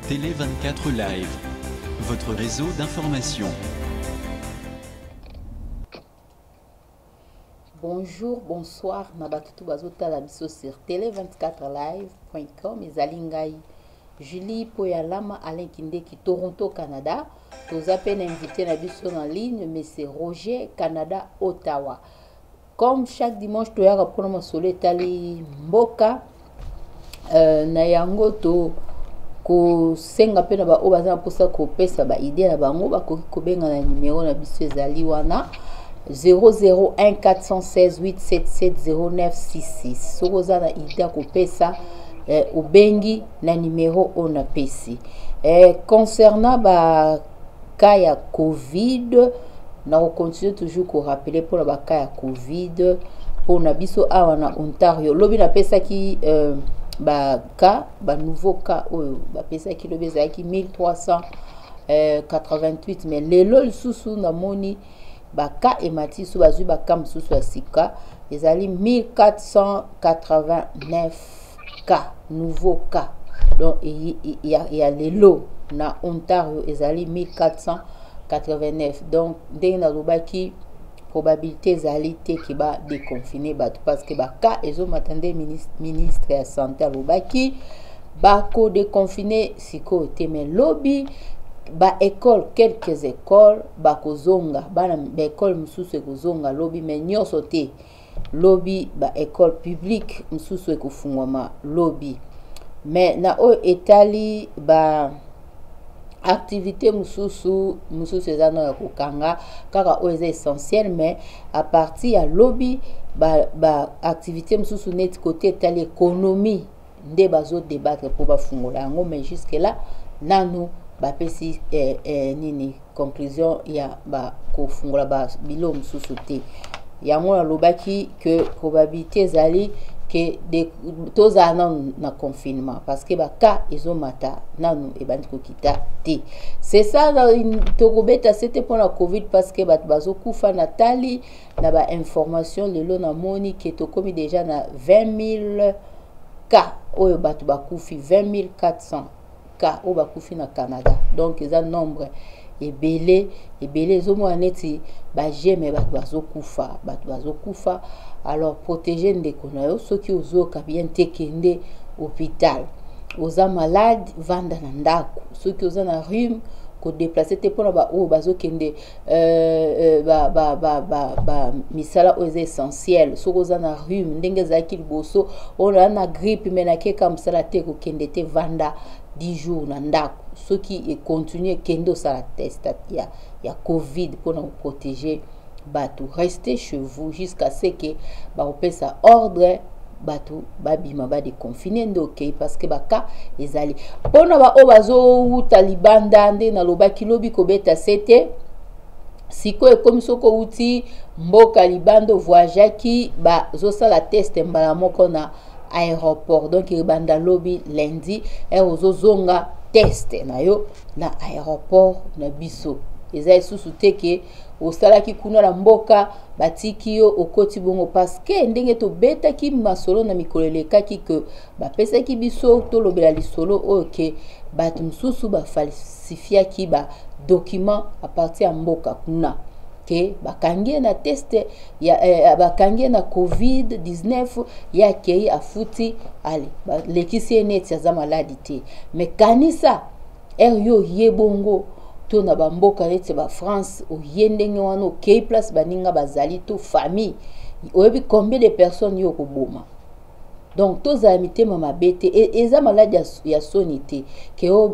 Télé 24 Live, votre réseau d'information. Bonjour, bonsoir, Nabatutu Bazota biso sur télé24live.com et Julie Poyalama Alain Kindeki Toronto Canada. Tous appels invités na biso en ligne, mais c'est Roger Canada Ottawa. Comme chaque dimanche tu as pour ma solo tali mboka na yango to ko senga pe na ba obaza posa ko pesa ba idée na bango ba ko benga na numéro na biso ezali wana 001 416 877 0966 sokoza na idée ko pesa ubengi na numéro on a pesi concernant ba cas ya Covid na continue toujours ko rappeler pour ba cas ya Covid pour na biso awa na Ontario lobi na pesa ki ba cas ba nouveau cas ba pesa ki lobi za ki 1388 mais lelo lisusu na moni ba cas emati su bazui ba cas mususu ya sika ezali 1489 cas nouveau cas donc il y a lelo na Ontario ezali 1489 donc ndenge na lobaki probabilité ezali te ki ba déconfiner bato parce que ba cas ezo matande ministre ya santé lobaki ba ko déconfiner siko te mais lobby ba école quelques écoles ba kozonga bana ba école mususu ekozonga lobby mais nyoso te lobby ba école publique mususu ekofungwama lobby mais na o etali ba activité mususu ezana ya kokanga kaka o eza essentiel mais à partir ya lobby ba activité mususu net côté etali économie nde bazo débattre pour bafungola yango mais jusque là nanu bapesi nini conclusion ya ba kofungola ba bilo mususu te yango alobaki que probabilité ezali que tous na confinement parce que ba cas ezomata nanu ebandi kokita te c'est ça tokobeta c'était pour la Covid parce que bat bazokufa natali na ba information lelo na moni que tokomi déjà na 20 000 cas oyo batu bakufi 20 400 cas oyo bakufi na Canada donc eza nombre ebele ezomona neti bajeme bato bazokufa alors protéger ndeko na yo soki ozoka bien te kende hôpital oza malade vanda na ndako soki oza na rhume ko déplacer te pona ba o bazokende misala oyo eza essentiel soki oza na rhume ndenge ezalaki liboso oyo na grippe me nakeka mosala te kokende te vanda 10 jours na ndako soki e continue kende osala test ya Covid pour nous protéger batu restez chez vous jusqu'à ce que ba opesa ordre batu babima ba déconfiner ndo okay parce que baka ezali pona ba o bazo uta libanda nde na lobaki lobi kobeta sete siko ekomisoko uti mboka libando voyagaki ba zo sala test mbala moko na aéroport donc ibanda lobby lundi zonga test na yo na aéroport na biso eza isusu teke osalaki kuna na mboka batiki yo okoti bongo parce que ndenge to beta ki masolo na mikolelekaki que bapesaki biso to lobela lisolo oke batu mususu ba falsifia ki ba document à partir ya mboka kuna ke bakangie na test ya bakangie na COVID-19 ya kei afuti ale lekisi neti za maladi te mais kanisa yo yebongo to na bamboka neti ba France o yendenge wana kei place baninga bazali to famille oyebi combien de personnes yo ko boma donc tous amité mama bete eza maladi ya sonité ke o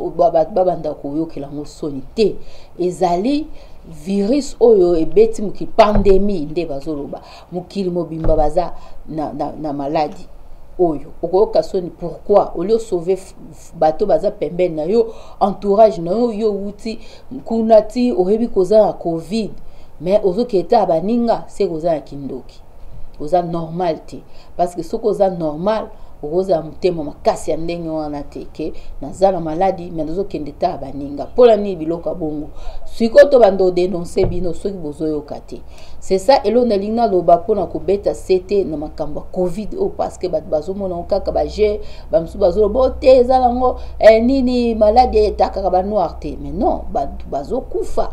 babanda ko yokela ngo sonité ezali virus oyo ebeti muki pandémie nde bazoloba mukili mobimba baza na maladie oyo okoyoka soni pourquoi au lieu sauver bato baza pembeni na yo entourage na yo uti kunati oyebi koza na Covid mais ozoketa baninga se koza na kindoki oza normal te parce que soko oza normal okoza mutema makasi ya ndenge wana teke nazala maladi mais nazokende ta baninga pola ni biloko bongo sikoto bando dénoncer bino soki bozoyoka te c'est ça elo nalingi naloba mpona kobeta sete na makambo ya covid o parce que bato bazomona kaka baje bamosusu bazoloba te eza nango nini maladi etakaka banoir te mais non bato bazokufa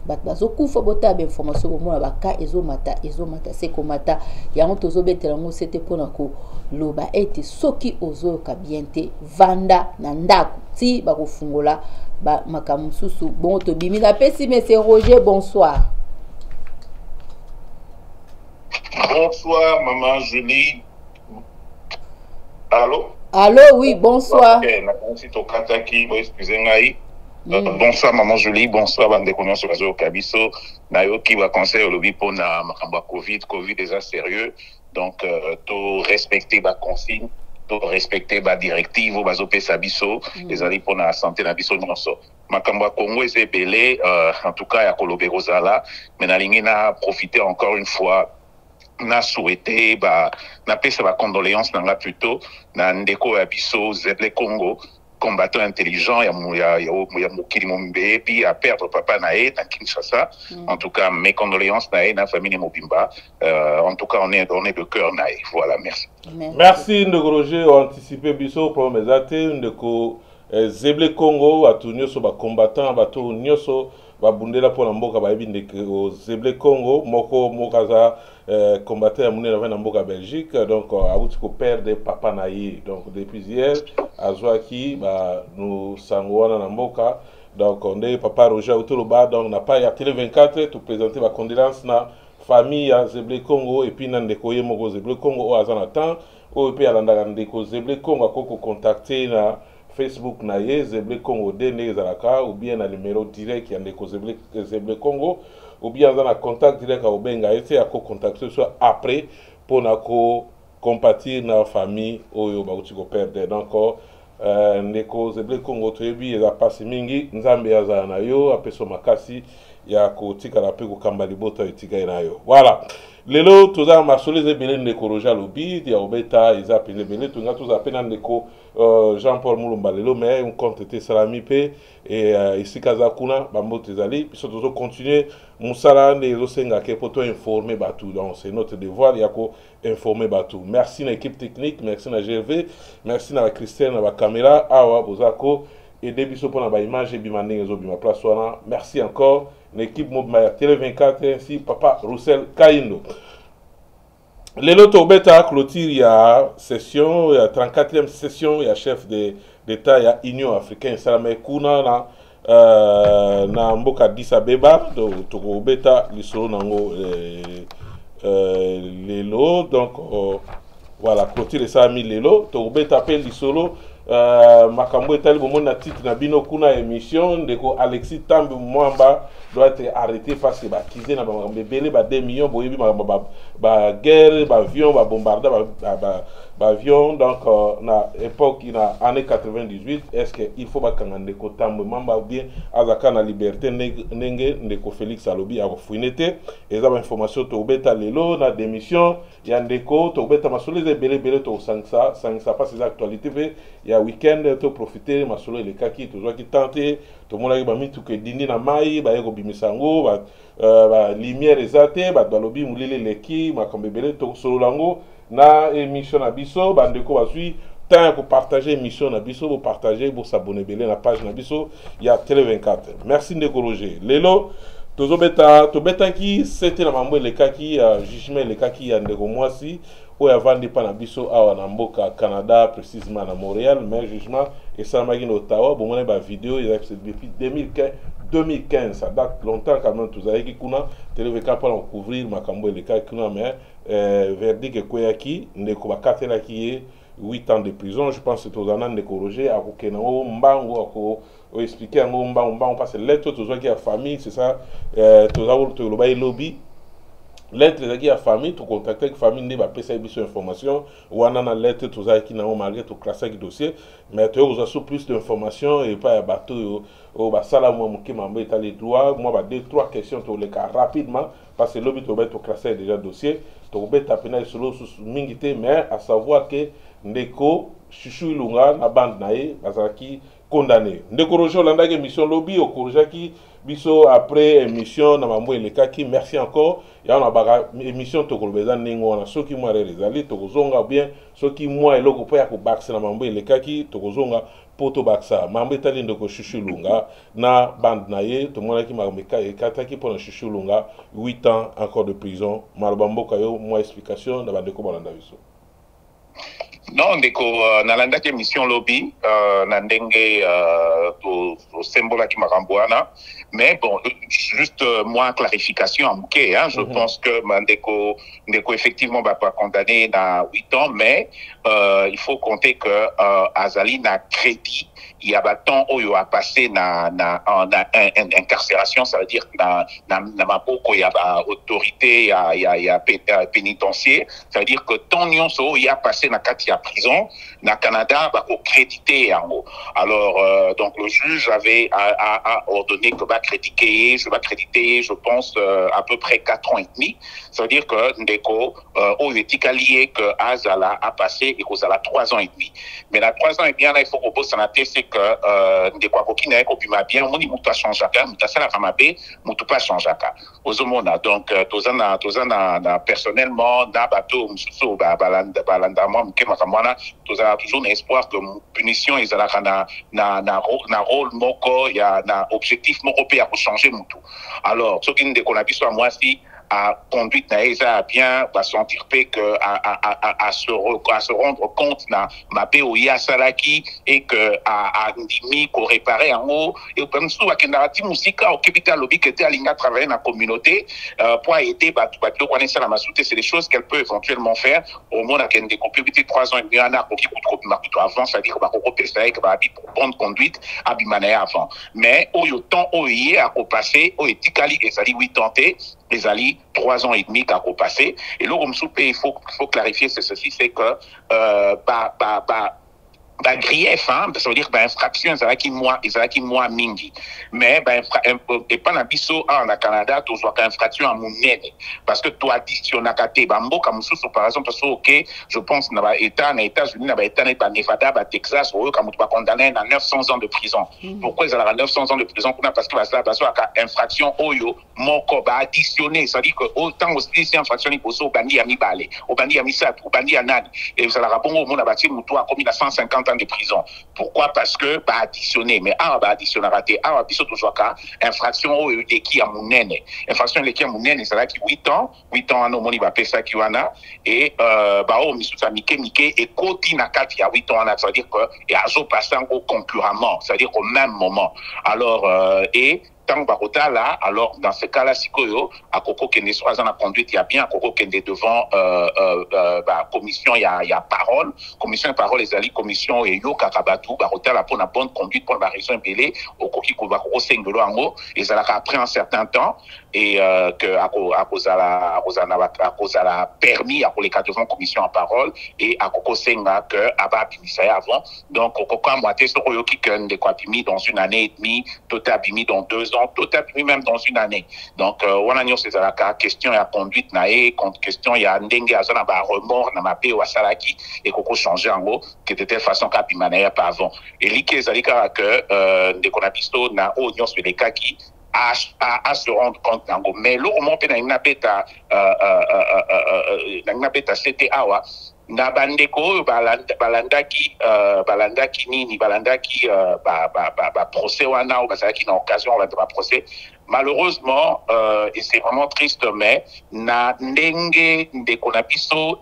bato bazokufa bota bainformation bomona baka ezomata se komata yango tozobetela yango sete mpona koloba ete soki ozoyoka bien te vanda na ndako ti bakofungola makambo mosusu bongo tobimi napesi monsieur Roger bonsoir. Bonsoir, maman Julie. Allô? Allô, oui, bonsoir. Bonsoir, maman Julie. Bonsoir, bande de connaissances sur Réseau Kabiso. Nayo qui va conseiller au lobby pour na makamba Covid déjà sérieux. Donc, tout respecter ma consigne, tout respecter ma directive, bazo pesa biso, les alliés pour la santé na biso nyonso. Makamba Congo est belé, en tout cas, ya Kolobé Rosala, mais na lingi na profiter encore une fois. Na souhaité na pesa ba condoléances nanga plutôt na ndeko ya biso Zeble Congo combattant intelligent ya mokili mombe puis à perdre papa na na Kinshasa. En tout cas mes condoléances na na famille Mobimba. En tout cas on est de cœur na voilà, merci. Merci ndeko Roger anticiper biso pour mes atte ndeko Zeble Congo atu nyoso ba combattant bato nyoso babundela pour mboka bayebi ndeko Zeble Congo moko mokaza combattant à na mboka Belgique donc auti ko perdre papa na ye donc depuis hier azwaki nous sangwana na mboka donc on est papa Roger Autoloba donc n'a pas ya télé 24 tout présenter ma condoléance na famille ya Zeble Congo et puis na ndeko ye moko Zeble Congo o azana temps o pe alanda ndeko Zeble Congo akoko contacter na Facebook na ye Zeble Congo dene zalaka ou bien na numéro direct ya ndeko Zeble Congo ou bien dans un contact direct à Obenga et à contacter soit après pour na compatir na famille oyo ba uti ko perdre donc ndeko Zeble Congo toyebi eza passe mingi nzambe aza na yo apeso makasi ya ko tika la pe ko kamba libota etika na yo voilà lelo toza masole zebele ndeko Roger Lobi dia obeta eza pene bele tunga toza pena ndeko Jean-Paul Mulumba lelo mais on compte te salami pe et ici kaza kuna bambote zali puis tozo continuer musala ndezo senga ke poto informer batou donc c'est notre devoir ya ko informer batou. Merci à l'équipe technique, merci à GV, merci à Christiane à la caméra awa bozako et debiso pour la image et bimandé ezo bima place wana. Merci encore l'équipe Mobmaya Télé 24 ainsi papa Roussel Kaindo. Lelo Tobeta clôture ya session, ya 34e session ya chef d'État ya Union africaine salame kuna na mboka Addis Abeba donc Tobeta lisolo nango lelo donc voilà clôture ça mi lelo Tobeta appelle lisolo makambo etali bomona titre na bino kuna émission ndeko Alexis Tambi Mwamba doit être arrêté parce que accusé na ba belé ba 2 millions boyebi ba guerre ba avion ba bombarder ba avion donc na époque na année 98 est-ce que il faut ba kanga ndeko Tambi Mwamba bien azaka na liberté ndenge ndeko Félix Alobi a refuinete eza ba information to beta lelo na démission ya ndeko to beta masole belé to sangsa pas ces actualités ya week-end to profiter masolo le kaki to qui tenter to mona ba mitu ke dindi na mai ba yeko bimisango ba lumière ezate ba balobi mulele leki makambe belé to solo lango na émission na biso bandeko bazui tant pour partager émission na biso pour partager pour s'abonner belé na page na biso ya Télé 24. Merci ndeko Roger lelo tozobeta to beta ki c'était na mambo le kaki jugement le kaki ya ndeko mwasi ou avant de pana biso awa na mboka Canada précisément à Montréal mais jugement et ça m'a dit Ottawa bon on ba vidéo depuis 2015 ça date longtemps quand même tous avec kuna Télé 24 pour couvrir makambo le cas kuna mais verdict koyaki ndeko bakatela ki 8 ans de prison je pense que tozana ndeko Roger akokena o mbango ako expliquer ngo mbango parce que lettre tous qui a famille c'est ça tozawul to lo bay lobby lettre qui a famille to contacter avec famille ne ba pesa biso information wana na lettre to za ki na o malgré to classer ki dossier mais tu as aussi plus d'informations et pas bateau au ba sala mo mo ki mambo eta les droits moi ba 2-3 questions to le cas rapidement parce que lobby to ba to classer déjà dossier to ba tapena solo mingité mais à savoir que ndeko Chuchu Ilunga na bande nae bazaki condamné ndeko Roger Olanda ke mission lobby au korjaki biso après émission na mambo elekaki merci encore ya na baka émission to kolbeza ningo na soki moi rezali to kozonga bien soki moi eloko po ya ko baksa na mambo elekaki to kozonga poto baksa mambo etali ndeko Chuchu Ilunga na bande nae to mona ki mameka ekataki pour na Chuchu Ilunga 8 ans encore de prison malbambo kayo moi explication na bandeko balanda biso. Non, ndeko nalanda ke mission lobby na ndenge to symbole ki makamboana, mais bon juste moi clarification en bouquet hein, je pense que ndeko effectivement va pas condamné à 8 ans, mais il faut compter que azali na crédit il y a temps où il a passé na incarcération, ça veut dire na maboko il y a autorité il y a pénitentiaire, ça veut dire que ton nyonso il a passé na katia prison na Canada va créditer en haut. Alors donc le juge avait ordonné que va créditer je pense à peu près 4 ans et demi. Ça veut dire que ndeko au étiqualier que Azala a passé et que ça a 3 ans et demi. Mais la 3 ans et demi il faut qu'on pose ça c'est que ndeko akokina ko bima bien moni mutu changeaka mutasala kamabe mutu pas changeaka ozomona donc tozana na personnellement na bato mususu balanda moi mkema kamwana tozala toujours na espoir que punition ezalaka na rôle moko ya na objectif moko pe ya ko changer mutu. Alors soki ndeko na biso moi si à conduite na eza bien va sentir que à se rendre compte na mabe oya salaki et que à ndimi ko réparer en haut et comme ça à kendati musika au capital lobby que était aligné à travailler dans la communauté pour aider batu connaître la masouté, c'est des choses qu'elle peut éventuellement faire au moins à kende compléter 3 ans et demi ana ko ki ko makuto avant, c'est-à-dire ba ko pesa que ba bi pour bonne conduite abimana avant, mais au temps oye à ko passer au etikali ezali 8 ans les alliés 3 ans et demi qu'a passé et là comme il faut clarifier c'est ceci, c'est que grief hein, ça veut dire infraction ça qui moi mingi mais et pas na biso en Canada tu vois qu'infraction à monnaie parce que toi additionner kate bambo comme sous par exemple parce que OK je pense na États-Unis na État na Nevada ba Texas ou comme tu pas condamné à 900 ans de prison. Pourquoi ils ont 900 ans de prison parce que ça parce que infraction oyo moko ba additionner ça dit que autant aussi si infraction ni poso bandi ya mibale au bandi ya misatu au bandi ya nani et ça la rabongo au monde bâti mutu a commis 150 ans de prison. Pourquoi? Parce que bah additionner mais additionner raté biso toujours ka infraction au qui a monene infraction qui a monene c'est là qui 8 ans no moni ba pesa ki wana et bah au misu sa mike et koti na kati ya 8 ans ça veut dire que et azo passer au concurremment, c'est à dire au même moment. Alors et tant bakota là, alors dans ce cas-là, si koyo, à koko kende soit en conduite, il y a bien à koko kende devant commission, il y a parole, commission et parole, les alliés, commission et yo kakabatu, bakota là pour la bonne conduite, pour la raison impélée, au koki ko bakoko sengolo ango, et ça après un certain temps, et que à cause à la permis, à les cas devant commission en parole, et à koko senga que aba bimisaya avant, donc koko à moitié sur koyo qui kende quoi bimi dans une année et demie, tout a bimi dans 2 ans, tout à fait même dans une année. Donc, on a dit c'est la question il y a conduite nae, question il y a ndenge azana ba remords na mape ou salaki et koko changer en gros que de telle façon qu'abimana pas avant. Et li zalika que de konabisto na oignon sur les cas qui à se rendre compte en gros. Mais le moment pe na ina beta c'était awa na bandeko balandaki nini balandaki procès wana ou bazaki na occasion on va te procès malheureusement et c'est vraiment triste mais na ndenge ndeko na biso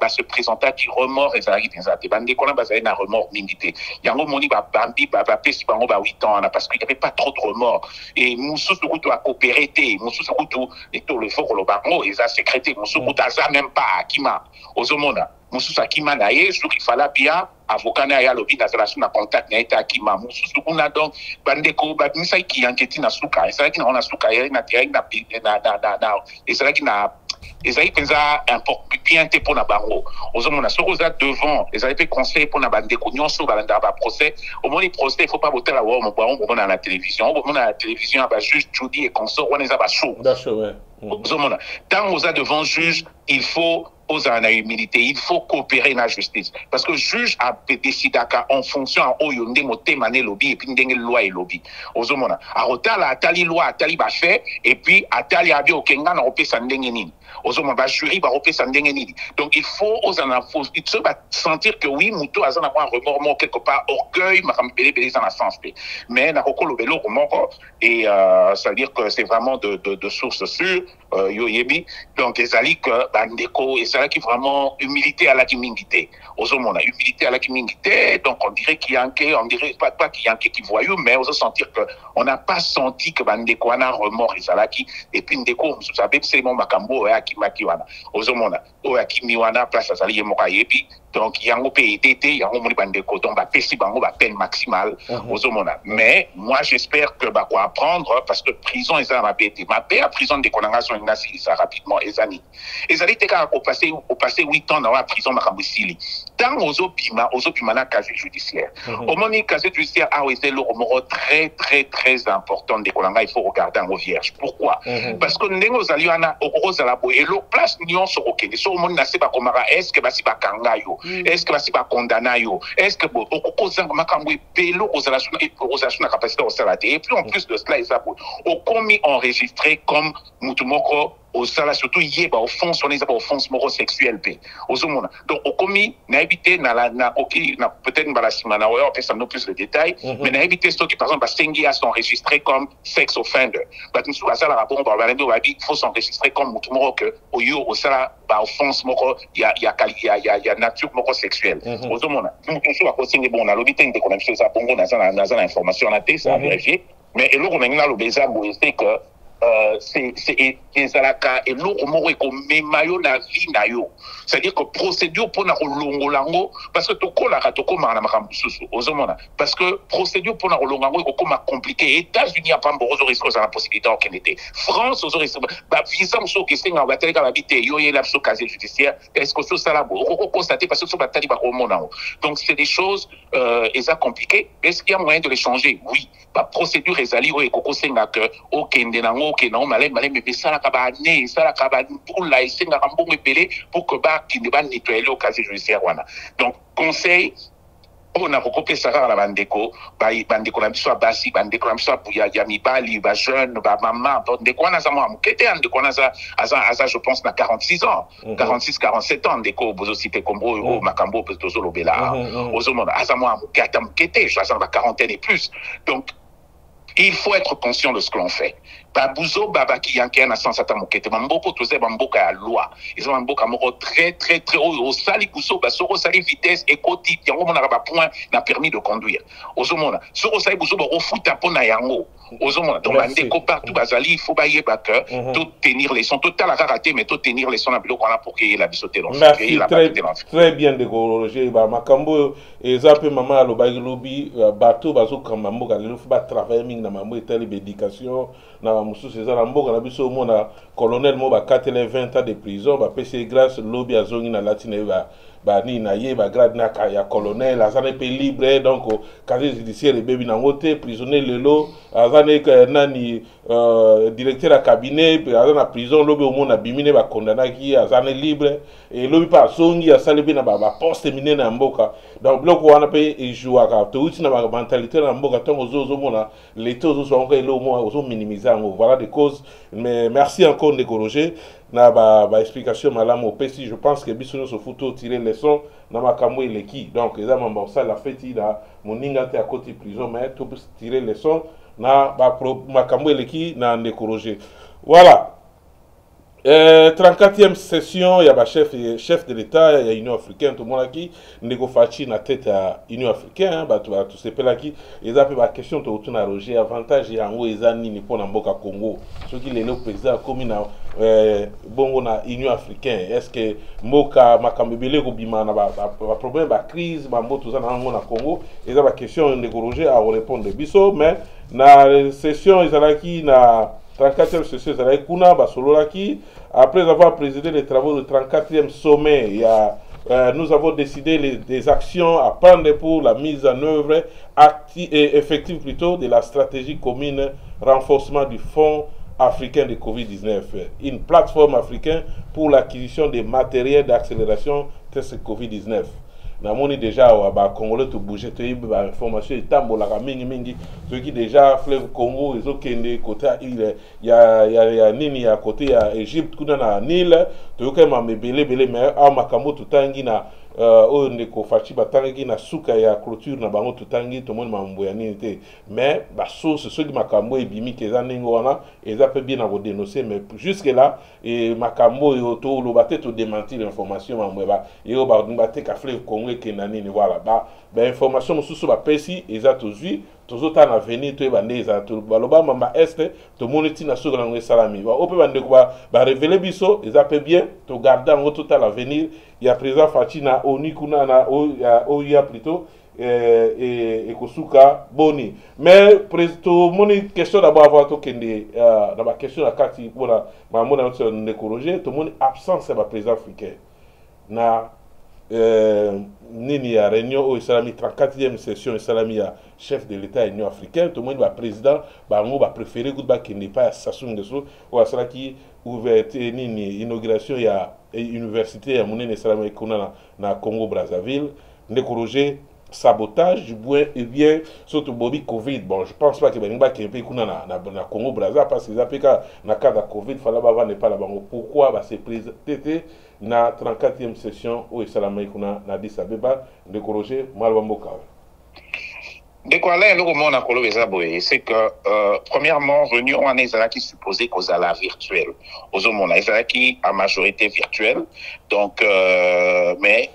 se présenter qui remords ezalaki tenzate bandeko na bazali na remords mingité yango moni bambi pesi bango 8 ans parce qu'il y avait pas trop de remords et mususu kutu a coopéré mususu kutu eto le fort lo bango eza sécrété mususu kutu aza même pas akima ozomona mususu akima na ye jour il fallait bien avocat na ya lobi na relation na contact na eta akima mususu kuna donc bandeko badimisa ki enquête na suka esa ki na suka ya na tia na esa ki na ezali penza bien te pour na bango ozomona soko za devant ezali pe conseil pour na bandeko nyonso balanda ba procès au moni procès il faut pas boter la wa mo na la télévision au mona la télévision ba juge Judy et consort on eza ba show Tant aux a devant juge, il faut aux en humilité, il faut coopérer dans la justice. Parce que le juge a décidé en fonction de Oyonde moté mané lobby et puis ndenge loi et lobby. Ozomona. Arotala atali loi atali ba fait et puis atali abi okenga na opé sandenge nini. Ozomona ba jury ba opé sandenge nini. Donc il faut aux en il se sentir que oui muto azana un remords quelque part orgueil makambele belé dans la sens. Mais na kokolo belo komoko et ça veut dire que c'est vraiment de sources sûres yo yebi. Donc ezali que bandeko et ça qui vraiment humilité à la kimingité. Ozomona humilité à la kimingité, donc on dirait qu'il y a on dirait pas qu'il y a qui voyou, mais on se sentir que on n'a pas senti que bandeko a un remords et puis ndeko vous savez c'est mon makambo et akimaki wana. Ozomona o akimi wana place azali yemoka yebi. Donc, il y a un PIDT, il y a un bandeko, donc bah pesi bango bah peine maximale aux homona. Mais moi j'espère que bah quoi apprendre parce que prison est ma BT. Ma paix à prison de Konangason Nasi ça rapidement ezani. Ezali te ka au passé 8 ans dans la prison makambusili. Tant aux opima na casier judiciaire. Au moment où casier judiciaire a été le remords très important de Konanga, il faut regarder en vierge. Pourquoi? Parce que nengo zaliana au rosala bo et l'eau place nion sur okene. So mon na se ba komara est-ce que ba si ba kangayo? Est-ce que va pas condamné? Est-ce que bon, capacité au salarié? Et puis en plus de cela, ils ont commis enregistré comme Moutumoko au salaire, surtout hier, au fond, on est au fond sexuel. Donc, au commis, n'a évité, peut-être, on peut s'en plus de détails, mais n'a évité ceux qui, par exemple, sont enregistrés comme sex offender. Il faut s'enregistrer comme Moutumoko, au salaire, au fond, il y a nature sexuelle. Au monde, on a l'obité de connexion, ça, dans l'information, on a été, ça a vérifié, mais et là, on a le bézard, c'est que c'est ezalaka et l'autre mot est comme mayo na vie na yo, c'est-à-dire que procédure pour na longolango parce que toko la toko na makambususu ozomona parce que procédure pour na longolango est comme compliqué. États-Unis a pas mborozo risque ça la possibilité au Canada, France aux risque ba visa mso que singa ba teleka ba bité yo yela mso casier judiciaire est-ce que ça la bo constater parce que so ba tali ba komona. Donc c'est des choses eza compliquées. Est-ce qu'il y a moyen de les changer? Oui, ba procédure ezali o ekoko singa que au Kende nango que non malé mais ça la kabane ça la kabane pour la singa mbongo epelé pour que ba qui ne va nettoyer au casier judiciaire wana. Donc conseil on a recoupé ça à la bandeko bandeko na biso basi bandeko na biso ya mibali ba jeune ba maman bandeko na za mo amukete andeko na za je pense na 46 ans 46-47 ans ndeko bozo cité kombo makambo tozo lobela ozomona azamo amukete je ça va quarantaine et plus. Donc il faut être conscient de ce que l'on fait. Babouzo babaki yanké na sans atamokete mamboko toze bamboka ya loi. Ils ont mboka moko très haut au sali kuso basoro sali vitesse et koti yango mona ba point n'a permis de conduire. Ozomona soro sali buzo ba refuta pona yango. Ozomona donc bandeko partout bazali il faut ba yeba que tout tenir les sons total la raté mais tout tenir les sons na biloko na pour que la bisoté donc très bien décorogé ba makambo ezape mama aloba lobi bateau bazo kamba mboka le faut ba travailler ming na mambo etali éducation na musu césar mboka na biso mona colonel mo ba 20 ans de prison ba PC grâce lobby azongi na latine ba ni na ye ba grade na ya colonel azane pe libre donc casier judiciaire bebi na ngote prisonnier lelo azane nani directeur à cabinet azana prison lobby au mona bimine ba condamné ki azane libre et lobby pa songi asalebi na ba poste mine na mboka donc bloc wana pe e joua ka to uti na ba mentalité na mboka tongo zo mona les taux zo encore lo mo zo minimiser voilà des causes. Mais merci encore de corriger na ba explication malamu opesi. Je pense que biso no so photo tirer leçon na makambo eleki donc eza mamba ça la fête da moninga te à côté prison mais to tirer leçon na ba makambo eleki na de corriger. Voilà. 34e session ya ba chef de l'État ya Union africaine tout le monde qui nego fachi na tête à Union africaine ba tout sepela qui eza pe ba question to tuna Roger avantage ya ngo eza nini pona mboka Congo soki lelo président comme na bongo na Union africaine est-ce que mboka makambebele ko bima na ba problème ba crise ba mboto za na ngo na Congo eza ba question nego Roger à répondre biso mais na session ezalaki na 34e session ezalaki kuna basololaki après avoir présidé les travaux du 34e sommet. Nous avons décidé des actions à prendre pour la mise en œuvre effective plutôt de la stratégie commune renforcement du fonds africain de Covid-19, une plateforme africaine pour l'acquisition des matériels d'accélération test Covid-19. Namoni déjà ba Congolais to bouger to ba information etambolaka mingi ceux qui déjà fleuve Congo ils ont kende côté il ya nini ya côté ya Égypte kuna na Nil to kema mebele mais a makambo tutangi na oyo ndeko faci batangi na suka ya clôture na bango tutangi to moni mambo ya nini te mais ba source ceux qui makambo ebimi keza ningo wana eza pe bien na ko dénoncer mais jusque là et makambo yo to lo baté to démentir l'information mambo ba yo ba baté ka fleuve Congo ke na nini voilà ba information mosusu ba pesi eza tozui tozota na venir to ebande eza to baloba mama este to moniti na suka na ngwe salami ba ope bande ko ba révéler biso eza pe bien to garder en tout à l'avenir il y a président Fatina oni kuna na oya plutôt et kosuka boni mais presto moni question d'abord avant to kende na ba question la kati pour la mamona notre écologie to moni absence ba président africain na nini ya réunion au Islami 34e session Islami ya chef de l'État Union africaine tout le monde va président bango va préférer good back n'est pas Sassou Nguesso ou asala qui ouverture nini inauguration ya université ya monene Islami kuna na Congo Brazzaville ndekoroger sabotage du bois et bien surtout Bobby Covid bon je pense pas que benga qui peut kuna na Congo Brazzaville parce que zapeka na cas de Covid fallait ba ne pas la bango pourquoi ba se présenté na 34e session au Islami kuna na Addis Abeba ndekoroger malwamboka. De quoi là, c'est que, premièrement, réunion en Israël qui supposait qu'aux ala virtuelle. Aux hommes, on a Israël qui a majorité virtuelle. Donc, mais,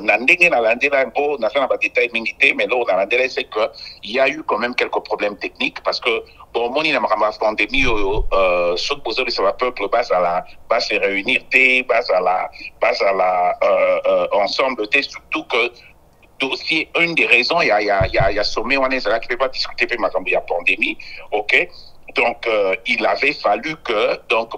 n'andéné n'a l'andéné un peu, n'a fait un détail minité, mais là, on a l'andéné, c'est que, il y a eu quand même quelques problèmes techniques parce que, bon, mon n'a pas pandémie, ce que besoin de ce peuple, va se réunir, base à la, ensemble, surtout que, dossier, une des raisons, il y a sommet, on est là qui ne peut pas discuter, mais il y a pandémie, ok? Donc, il avait fallu que, donc,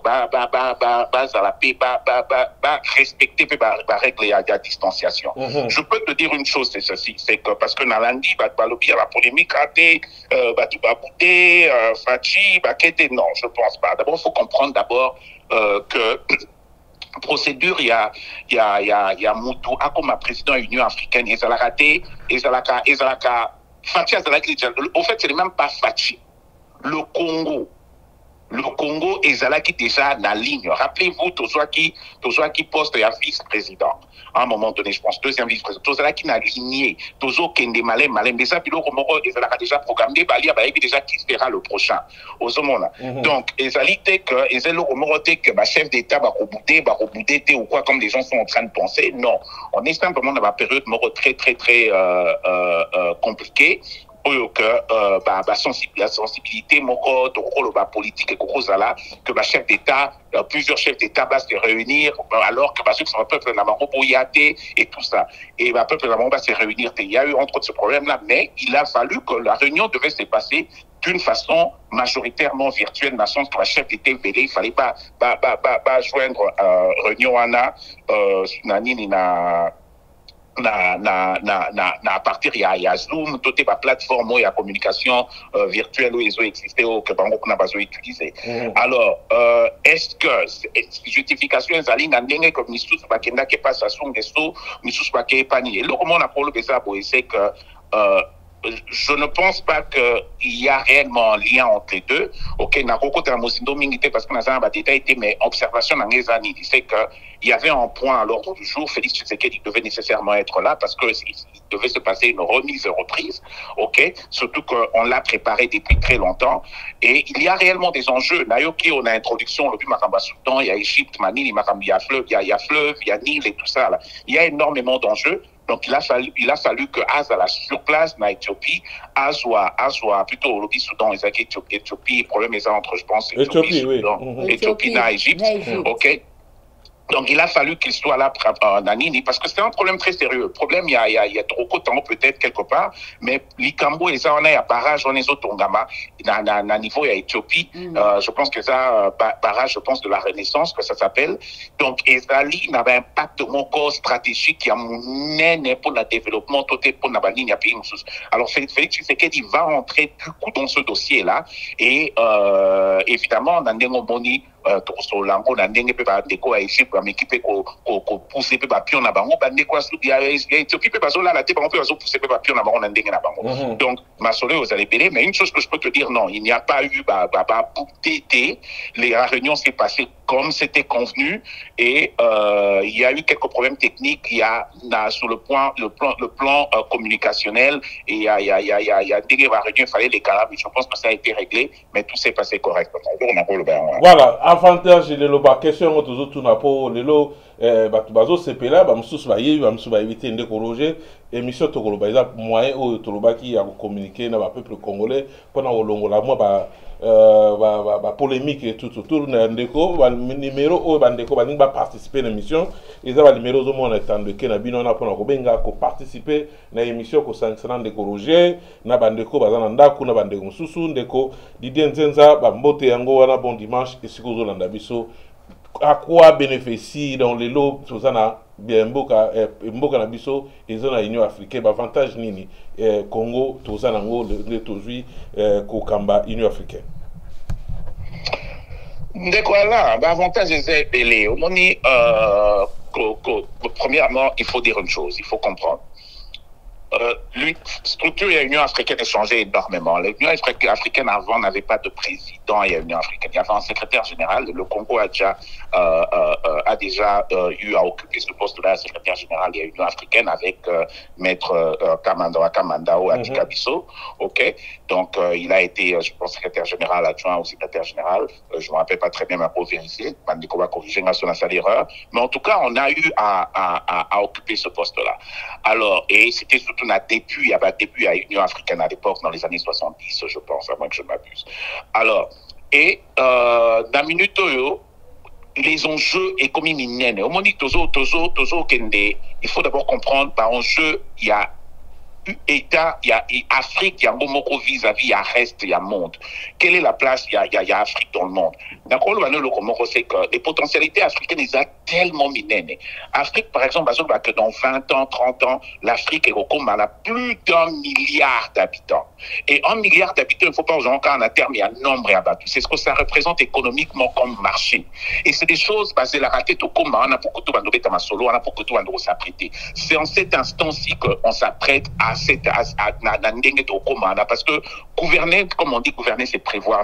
respecter la règle et la distanciation. Je peux te dire une chose, c'est ceci, c'est que, parce que dans lundi, la polémique a été, Fachi, non, je pense pas. D'abord, il faut comprendre d'abord que, procédure, il y a Moutou, comme président de l'Union africaine, et Fachi, au fait, ce n'est même pas Fachi. Le Congo est déjà dans la ligne. Rappelez-vous, Tozoa qui poste un vice-président. À un moment donné, je pense, deuxième vice-président. Tozoa qui n'a ligné. Tozo Kende Malem. Déjà, Bilo Romoro, ils ont déjà programmé, Balia, déjà qui sera le prochain. Aux hommes. Donc, ils ont dit que, ils ont Romoro, que, chef d'État, Baroboudé, ou quoi, comme les gens sont en train de penser. Non. On est simplement dans une période très, très, très, compliquée. Que sensibilité moko de rôle politique et que chef d'État plusieurs chefs d'État va se réunir alors que ceux qui sont un peuple et tout ça et le peuple va se réunir. Il y a eu entre autres ce problème là, mais il a fallu que la réunion devait se passer d'une façon majoritairement virtuelle, dans le sens que le chef d'État vélé, il fallait pas joindre réunion à partir il y a Zoom, toute la plateforme il y a communication virtuelle où ils ont existé ou que bango n'a pas utilisé. Alors est-ce que justification est allée dans comme Nissus Bakenda qui passe à son gesto Nissus Baké panier. Le comment on a pour le c'est que je ne pense pas qu'il y a réellement un lien entre les deux. Ok, n'a pas côté Mosindo Mingité parce qu'on a un détail, mais observation dans les années, c'est qu'il y avait un point à l'ordre du jour. Félix Tshisekedi devait nécessairement être là parce que il devait se passer une remise et reprise. Ok, surtout qu'on l'a préparé depuis très longtemps et il y a réellement des enjeux. Nayoki, on a introduction, le but Makamba Soudan, il y a Égypte, Manil, il y a fleuve, il y a Nil et tout ça là. Il y a énormément d'enjeux. Donc, il a fallu que Azala sur place, na Éthiopie, Azwa, plutôt au lobby Soudan, Éthiopie, problème est entre, je pense, Éthiopie, Soudan, oui. Éthiopie, na Égypte, ok. Donc, il a fallu qu'il soit là, Nanini, parce que c'est un problème très sérieux. Le problème, il y a trop de temps peut-être quelque part, mais l'Ikambo et ça, on a un barrage, on est au Tongama, na niveau, il y a Éthiopie. Je pense que ça, barrage, je pense, de la Renaissance, que ça s'appelle. Donc, Ezali n'avait un impact stratégique qui a mené pour le développement, tout pour la ligne à pays. Alors, Félix Tshisekedi va rentrer du coup dans ce dossier-là, et évidemment, on a un tokosolango na ndenge pe ba ndeko ya Egypte ba mekipe ko pousser pe ba pion na bango ba ndeko asudi ya Éthiopie pe bazola la te bango pe bazo pousser pe ba pion na bango na ndenge na bango. Donc Massolé aux allez mais une chose que je peux te dire, non, il n'y a pas eu TT, la réunion s'est passée comme c'était convenu, et il y a eu quelques problèmes techniques, il y a sur le plan communicationnel, et il y a dès que la réunion il fallait les carabes, je pense que ça a été réglé, mais tout s'est passé correctement. Voilà, avantage de la question toujours tout n'a pas le bazo CP là, bamsous ba yebi bamsous ba éviter de corroger émission to koloba eza moyen o to loba qui a communiquer na ba peuple congolais pendant olongola moi ba polémique et tout autour na ndeko ba numéro o ba ndeko ba ninga participer à l'émission eza ba numéro zo mo na tande ke na bino na pona ko benga ko participer na émission ko sanctionner de corroger na ba ndeko bazana ndaku na ba ndeko mususu ndeko Didier Nzenza ba mbote yango wana bon dimanche et sikozo landa biso à quoi bénéficie dans les lots Suzana bien mboka na biso et zone Union africaine avantage nini Congo Suzana ngo le tozui ko kamba Union africaine ndeko là avantage est belé au moni premièrement il faut dire une chose, il faut comprendre. Structure et l'Union africaine a changé énormément. L'Union africaine avant n'avait pas de président et l'Union africaine. Il y avait un secrétaire général. Le Congo a déjà eu à occuper ce poste-là, secrétaire général de l'Union africaine avec maître Kamandao Atikabiso. Ok, donc il a été, je pense, secrétaire général adjoint au secrétaire général. Je me rappelle pas très bien, mais pour vérifier, Mandiko va corriger sur l'erreur. Mais en tout cas, on a eu à occuper ce poste-là. Alors, et c'était surtout un début, il y avait un début à l'Union africaine à l'époque, dans les années 70, je pense, à moins que je m'abuse. Alors, et dans la minute, les enjeux et comme il y a au moment il faut d'abord comprendre, par enjeu, il y a État, il y a Afrique, il y a Momoko vis-à-vis, il y a reste, il y a monde. Quelle est la place il y a Afrique dans le monde? D'accord, c'est que les potentialités africaines, ils sont tellement mineures. Afrique, par exemple, que dans 20 ans, 30 ans, l'Afrique est comme elle a plus d'1 milliard d'habitants. Et 1 milliard d'habitants, il ne faut pas aujourd'hui qu'à terme, il y a un nombre abattu. C'est ce que ça représente économiquement comme marché. Et c'est des choses basées la raté au coma, on a beaucoup de bandobé tamasolo, on a beaucoup de bandobé s'apprêter. C'est en cet instant-ci qu'on s'apprête à parce que gouverner, comme on dit, gouverner, c'est prévoir.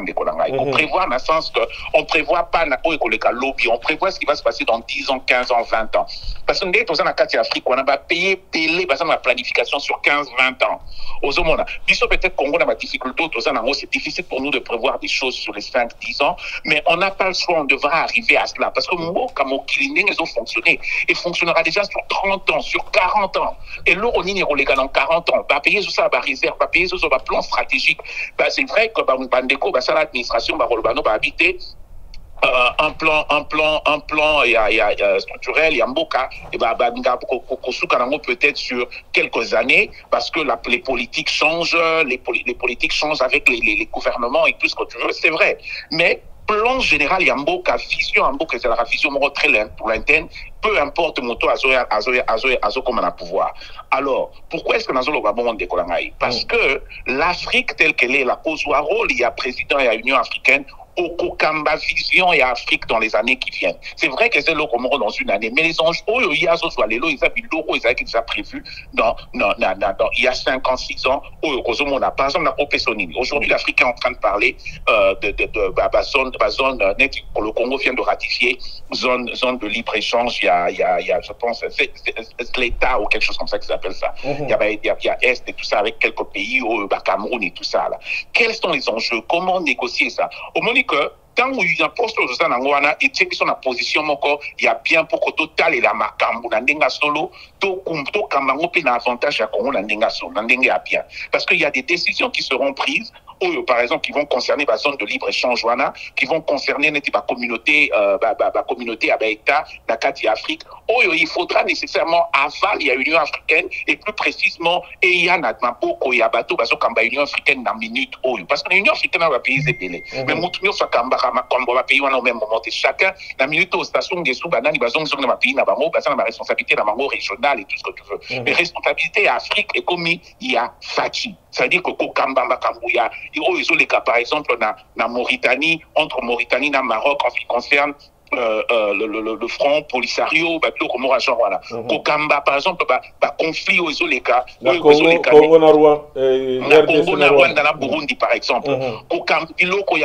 Prévoir dans le sens qu'on ne prévoit pas lobby, on prévoit ce qui va se passer dans 10 ans, 15 ans, 20 ans. Parce que nous, dans la carte Afrique, on va payer la planification sur 15, 20 ans. Aux hommes, peut-être Congo a des difficultés, c'est difficile pour nous de prévoir des choses sur les 5, 10 ans, mais on n'a pas le choix, on devra arriver à cela. Parce que comme ils ont fonctionné, il fonctionnera déjà sur 30 ans, sur 40 ans. Et l'euro, on y est dans 40 ans, va payer sur ça, va réserve, va payer sur ça, va plan stratégique. C'est vrai que l'administration va habiter un plan structurel, il y a Mboka, et peut-être sur quelques années, parce que les politiques changent, les politiques changent avec les gouvernements et tout ce que tu veux, c'est vrai. Mais plan général, il y a Mboka, vision, Mboka, c'est la vision très lointaine, peu importe moto azo comme on a pouvoir. Alors, pourquoi est-ce que nous avons bon de Kolangaï? Parce que l'Afrique telle qu'elle est, la cause ou un rôle, il y a président et l'Union africaine, au Kokamba Vision et Afrique dans les années qui viennent. C'est vrai que c'est le Comoro dans une année, mais les enjeux, il y a soit les lots, ils ont déjà prévu dans il y a 5 ans, 6 ans, on a par exemple la Opesonine. Aujourd'hui, l'Afrique est en train de parler de zone net, le Congo vient de ratifier zone de libre-échange, il y a, je pense, c'est l'État ou quelque chose comme ça qui s'appelle ça. Il y a Est et tout ça avec quelques pays, Cameroun et tout ça là. Quels sont les enjeux? Comment négocier ça? Au moment que tant où il y a un poste aux Anangwana et qui sont en position encore, il y a bien pour que total et la makambu n'andenga solo, to kamango pe na avantage à Congo n'andenga solo, n'andenga bien. Parce qu'il y a des décisions qui seront prises par exemple, qui vont concerner la zone de libre-échange, qui vont concerner la communauté, communauté à l'État, la Kati Afrique. Il faudra nécessairement avant l'Union africaine et plus précisément, il y a un il y a bateau, l'Union africaine dans minute. Parce que l'Union africaine va payer des délais. Mais nous sommes va payer au même moment. Chacun, la minute aux stations de sous banane, ils ont pays, la responsabilité dans le régional et tout ce que tu veux. Mais responsabilité à Afrique et comme il y a Fati. C'est-à-dire que Kokamba Makambouya, ils ont les cas, par exemple, dans Mauritanie, entre Mauritanie et Maroc, en ce qui concerne le front Polisario, voilà. Kokamba, par exemple, conflit aux Zoleka, Congo na Rwanda, Burundi, par exemple. Kokamba, il y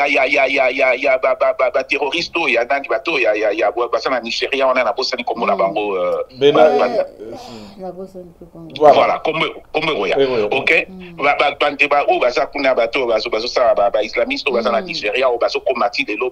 a terroristes, il y a des bateaux, il y a Nigeria, on a la Bossani comme la Bango. Voilà, comme ok. Kuna bateau, islamiste, Nigeria, combattre de l'eau,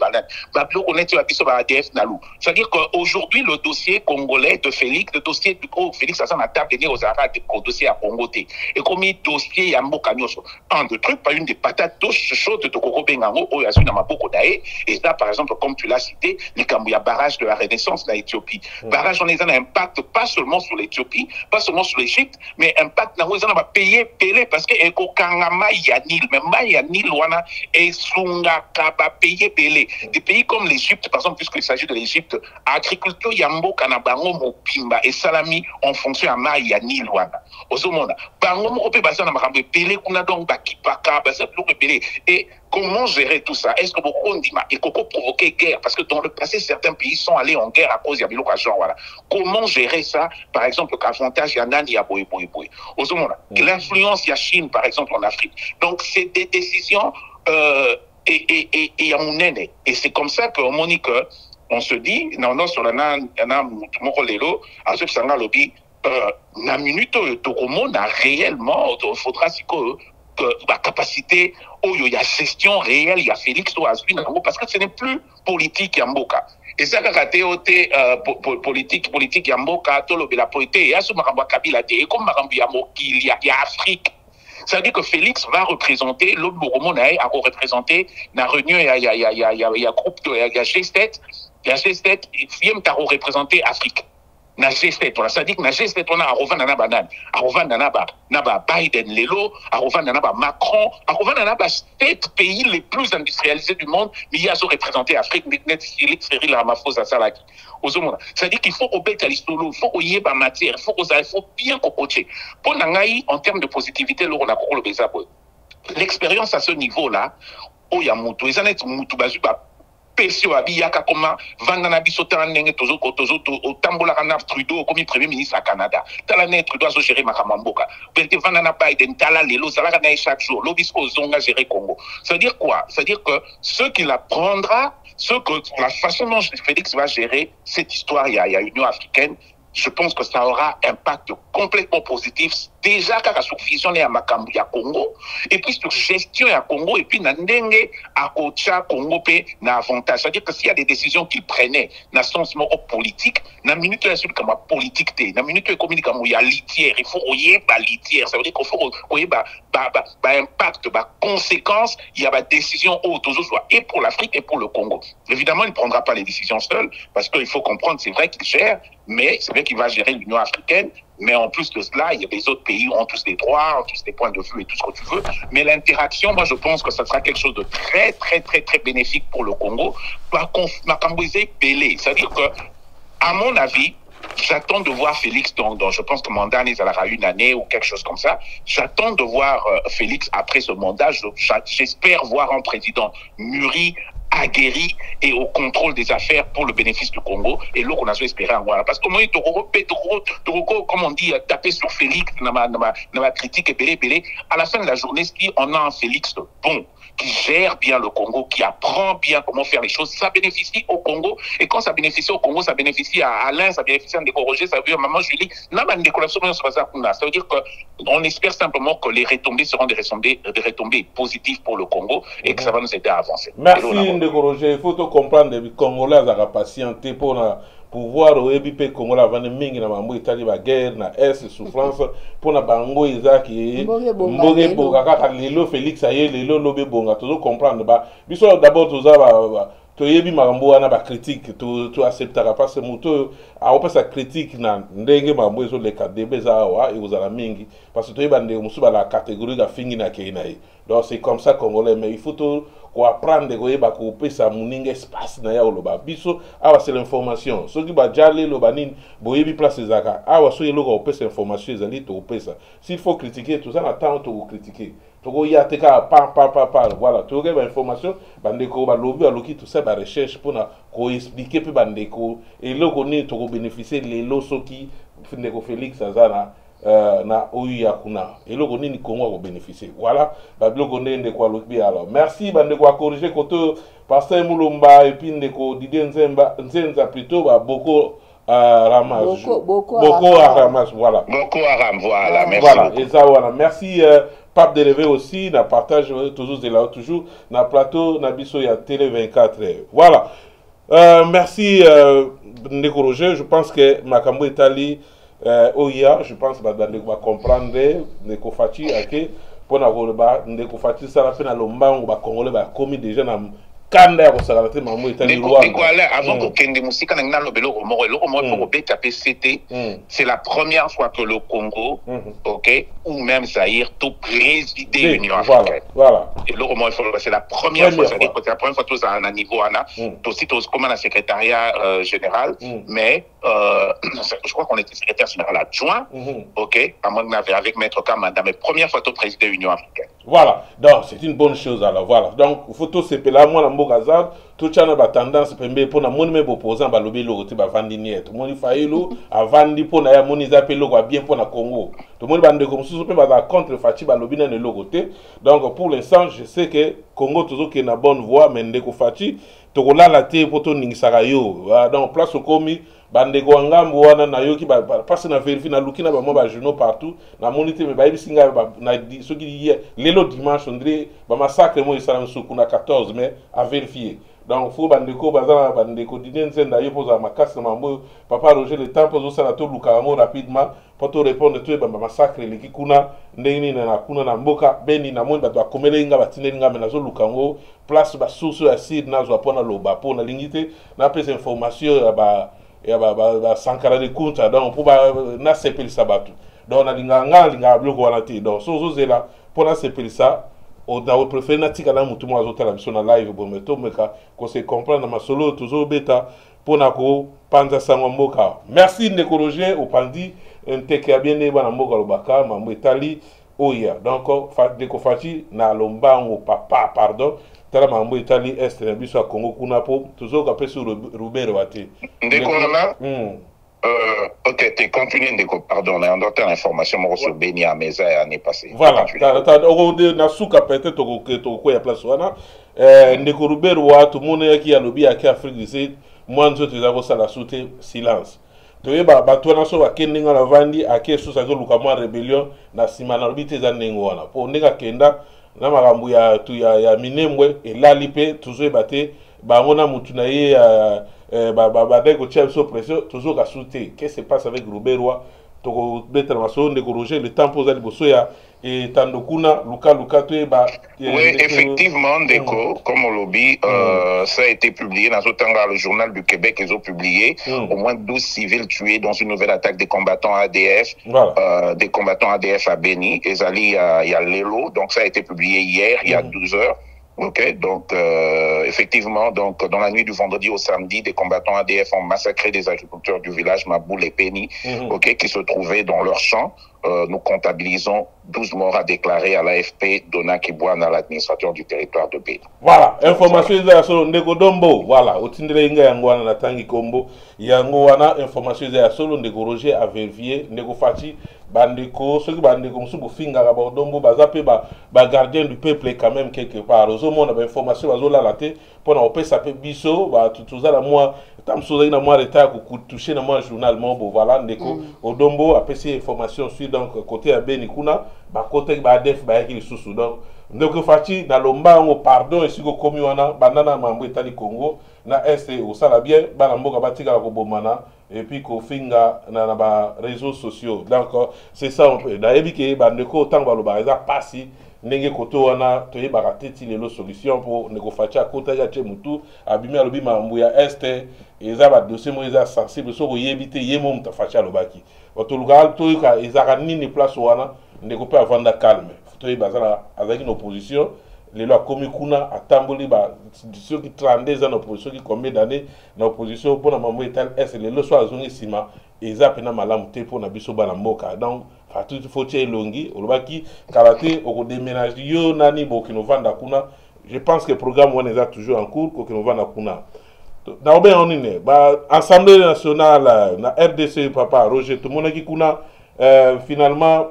c'est-à-dire qu'aujourd'hui, le dossier congolais de Félix, le dossier du Félix Hassan a table aux Arabes, le dossier à Congoté. Et comme il dossier Yambo Kanyoso, un de trucs, pas une des patates chaudes de Tokoro Bengango, au Yasu Namaboko Dae. Et là, par exemple, comme tu l'as cité, les Kambouya barrage de la Renaissance en Éthiopie. Barrage, on les a un impact pas seulement sur l'Éthiopie, pas seulement sur l'Égypte, mais impact dans les va payer parce que Eko Kangama Yanil, mais Mayanil Wana et Sunga Kaba payer Pelé. Des pays comme l'Égypte, par exemple, puisqu'il s'agit de l'Égypte, agriculture Yambo Kanabango Mopimba et Salami en fonction à Mayanil Wana. Ozomona. Bango Mokope Basana Marambe Pelé, Kuna donc Bakipaka, Basa Pelé. Et comment gérer tout ça? Est-ce que beaucoup dit et Coco provoquer guerre? Parce que dans le passé, certains pays sont allés en guerre à cause de l'occasion. Voilà. Comment gérer ça? Par exemple, qu'avantage Yanan Yaboy. L'influence de Chine, par exemple, en Afrique. Donc, c'est des décisions et c'est comme ça que Monique, on se dit, non, sur la Morolelo, à ce que lobby, la minute, Tokomo n'a réellement, il faudra que la capacité, il y a gestion réelle, il y a Félix Touazouine, parce que ce n'est plus politique Yamboka. Et ça, politique Yamboka, la politique, il y a ce Maramba Kabila, et comme Marambi Yamoki, il y a Afrique. Ça veut dire que Félix va représenter, l'autre Boromonae a représenté, la réunion, il y a groupe, il y a G7, il y a représenté Afrique. Na G7, ça dit que na G7, on a Arovan Nana Banane, Arovan Nana Biden Lelo, Arovan Nana Macron, Arovan Nana 7 pays les plus industrialisés du monde, mais il y a ce représenté Afrique, Net Cyril Ramaphosa Salaki. Ça dit qu'il faut obéir à l'histoire, il faut qu'il y ait de matière, il faut bien coacher. Pour Nangaï, en termes de positivité, on a le Bézabo. L'expérience à ce niveau-là, il y a Moutou, ils en ont Moutou Bazuba. PCO Abiyaka comment Vandana Bissota Nenge Tozo Tambola Kana Trudeau comme Premier ministre à Canada. Talane Trudeau a géré Makamamboka. Pente Vandana Biden Tala Lelo Salaka chaque jour. L'Obispo Zonga géré Congo. Ça veut dire quoi? Ça veut dire que ce qu'il apprendra, la façon dont Félix va gérer cette histoire, il y a Union africaine. Je pense que ça aura un impact complètement positif. Déjà, car sur vision à Makambu à Congo, et puis sur gestion à Congo, et puis Nandenge à Kocha Congo, na avantage. C'est-à-dire que s'il y a des décisions qu'il prenait, na sens politique, na minute il y a comme politique, na minute il communique comme il y a litière, il faut oyer ba litière. Ça veut dire qu'il faut oyer ba impact, ba conséquence, il y a ba décision haute, et pour l'Afrique et pour le Congo. Évidemment, il ne prendra pas les décisions seul, parce qu'il faut comprendre, c'est vrai qu'il gère, mais c'est vrai qu'il va gérer l'Union africaine. Mais en plus de cela, il y a les autres pays ont tous des droits, ont tous des points de vue et tout ce que tu veux. Mais l'interaction, moi, je pense que ça sera quelque chose de très, très, très, très bénéfique pour le Congo. C'est-à-dire que, à mon avis, j'attends de voir Félix dans je pense que mandat n'est à une année ou quelque chose comme ça. J'attends de voir Félix après ce mandat. J'espère voir un président mûri, aguerri et au contrôle des affaires pour le bénéfice du Congo. Et là, on a espéré en voir. Parce que moi, comme on dit, taper sur Félix, dans ma critique et belé. À la fin de la journée, si on a un Félix bon, qui gère bien le Congo, qui apprend bien comment faire les choses, ça bénéficie au Congo. Et quand ça bénéficie au Congo, ça bénéficie à Alain, ça bénéficie à Ndeko Roger, ça veut dire à Maman Julie. Ça veut dire qu'on espère simplement que les retombées seront des retombées positives pour le Congo et que ça va nous aider à avancer. Merci Ndeko Roger. Il faut comprendre que les Congolais ont patienté pour pouvoir oyebi pe Congo la vane mingi na mambo Italie ba guerre na est souffrance pour na bango ezaki mboge bonga kaka lelo Félix aye lelo lobe bonga tozo comprendre ba biso d'abord toza ba toyebi makambo wana ba critique to acceptera pas ce moto a on passe critique na ndenge mambo ezo le kadebe za wa ezala mingi parce que toyeba ndenge musuba la catégorie ga fingi na keinaï. Donc c'est comme ça congolais, mais il faut tout apprendre koyeba ko pesa muninga espace na ya oloba biso awa c'est l'information soki ba jale loba nini boyebi place ezaka awa so yelo ko pesa information ezali to pesa s'il faut critiquer tout ça na temps to critiquer to ya teka pa voilà to ba information bandeko ba lobi aloki tout ça ba recherche pour na ko expliquer pe bandeko eloko ni to ko bénéficier lelo soki ndeko Félix azana na oya kuna eloko nini Congo ko bénéficier voilà ba biloko ndende kwa lobi alors merci bande kwa corriger koto pasteur Mulumba et puis ndeko Didier Nzenza plutôt ba Boko Haram Boko Haram voilà Boko Haram voilà merci voilà et ça voilà merci Pape de lever aussi na partage toujours de là toujours na plateau na biso ya télé 24 voilà merci ndeko Roger je pense que makambo Italie Oya, je pense que vous va comprendre Ndeko Fati ake pour na ba Ndeko Fati ça la peine à lombango ba congolais ba commis déjà na kanda ya kosakalate mamu Italie roi. Avant que Kende Musika na lobelo romoro pour BKPCT, c'est la première fois que le Congo, OK, ou même Zaïre tout présider l'Union africaine. Voilà. Et le romoro c'est la première fois, c'est la première fois tous à un niveau ana, aussi tous comme un secrétariat général, mais je crois qu'on était secrétaire général adjoint, OK, à mon avis avec Maître Kamanda, mais première fois tout présider l'Union africaine. Voilà. Donc c'est une bonne chose alors voilà. Donc photo c'est là moi Mbogazad tout chana ba tendance pembe pona moni me opposant ba lobi lo ti ba vandi niet moni failo avandi pona ya moni za pelo kwa bien pona Congo to moni bande comme sous pe ba contre Fati ba lobi na le logoté donc pour l'instant je sais que Congo toujours qui est na bonne voie mais ndeko Fati to ko la te poto ningisaka yo donc place au komi bande ko ngambo wana na yo ki ba passe na vérifier na lukina ba mo ba journaux partout na monité me ba bisinga ba na so ki lelo dimanche ondre ba massacre mo isala suku na 14 mai à vérifier. Donc faut bandeko bazana bandeko Didier Nzenda yo poza makasi mambo papa Roger le temps pozo sala to lukango rapidement pour te répondre tout ba massacre le kikuna ndeni na kuna na mboka beni na moni bato akomele nga batineli nga menazo lukango place ba source ya site nazo apona loba pona lingité na pesa information ya ba sankara de compte donc pour ba na sepeli sabatu donc na linga bloko wana te donc sozo zela pour na sepeli ça on a préféré natika na mutu mo azotala biso na live bometo meka ko se comprendre ma solo toujours beta pona ko panza sangwa mboka merci ndeko Roger opandi nteke ya bien bana mboka lobaka mambo Italie oya donc ndeko Fati na lombango papa pardon tala mambo Italie est na biso Congo kuna po toujours ka peso Robert wate ndeko na ok, tu continues, pardon, on a entendu l'information, moi, sur Béni à Mesa et l'année passée. Voilà, na souka peut-être au ya place wana ndeko Robert wa tout monde qui a lobby à Afrique du Sud moi nous te avons ça la soute silence to yeba bato na so bakendinga la vandi ake so sa zo lukama rébellion na sima na lobby te za nengo wana po ndeka kenda na makambo ya tu ya minembwe elali pe toujours bate bango na mutu na ye deko tia biso pression toujours ka soute qu'est-ce qui se passe avec Robert Roy to betra maso ndeko Roger le temps posa liboso ya et tandokuna luka to ba oui effectivement ndeko comme on lobby ça a été publié dans le journal du Québec ils ont publié au moins 12 civils tués dans une nouvelle attaque des combattants ADF des combattants ADF à Béni et Zali il y a Lelo donc ça a été publié hier il y a 12 heures. Ok, donc effectivement, donc dans la nuit du vendredi au samedi, des combattants ADF ont massacré des agriculteurs du village Maboul et Péni, ok, qui se trouvaient dans leur champ. Nous comptabilisons 12 morts à déclarer à l'AFP Dona Kibwana, l'administrateur du territoire de Béni. Voilà, information de solo ndeko dombo, voilà, otindire inga yangwana na tangi kombo, yangwana information de solo ndeko Roger a vérifié, ndeko Fati bandeko, ceux qui bandeko musubu finga ba dombo bazape ba gardien du peuple quand même quelque part. Ozo mona ba information bazola laté pour na opesa pe biso ba tutuza la moi tamsoza na moi retard ko toucher na moi journal mambo voilà ndeko odombo apesi information sur donc côté à Béni kuna ba côté ba def ba yaki lisusu donc donc fati na lomba ngo pardon et siko komi wana banana mambo etali Congo na est au sala bien bana mboka batika ko bomana et puis ko finga na ba réseaux sociaux. Donc c'est ça un peu d'ailleurs que bandeko tant baloba eza pasi ndenge koto wana toye bakateti lelo solution pour neko fati akota ya chemutu abimi alobi mambo ya est eza ba dossier mo eza sensible so ko yebite yemo mta fati alobaki wato lugal to ka ezaka nini place wana ndeko pe avanda calme toye bazala avec une opposition les lois comme kuna atamboli ba ceux qui 32 ans opposition qui combien d'années na opposition pour na mambo etal est les lois soit zongi sima eza pena malamu te pour na biso bana mboka donc fatu faut tie longi olobaki karaté au déménage yo nani bokino vanda kuna je pense que le programme on est toujours en cours ko kino vanda kuna na obe onine ba assemblée nationale na RDC papa Roger tout monde qui kuna finalement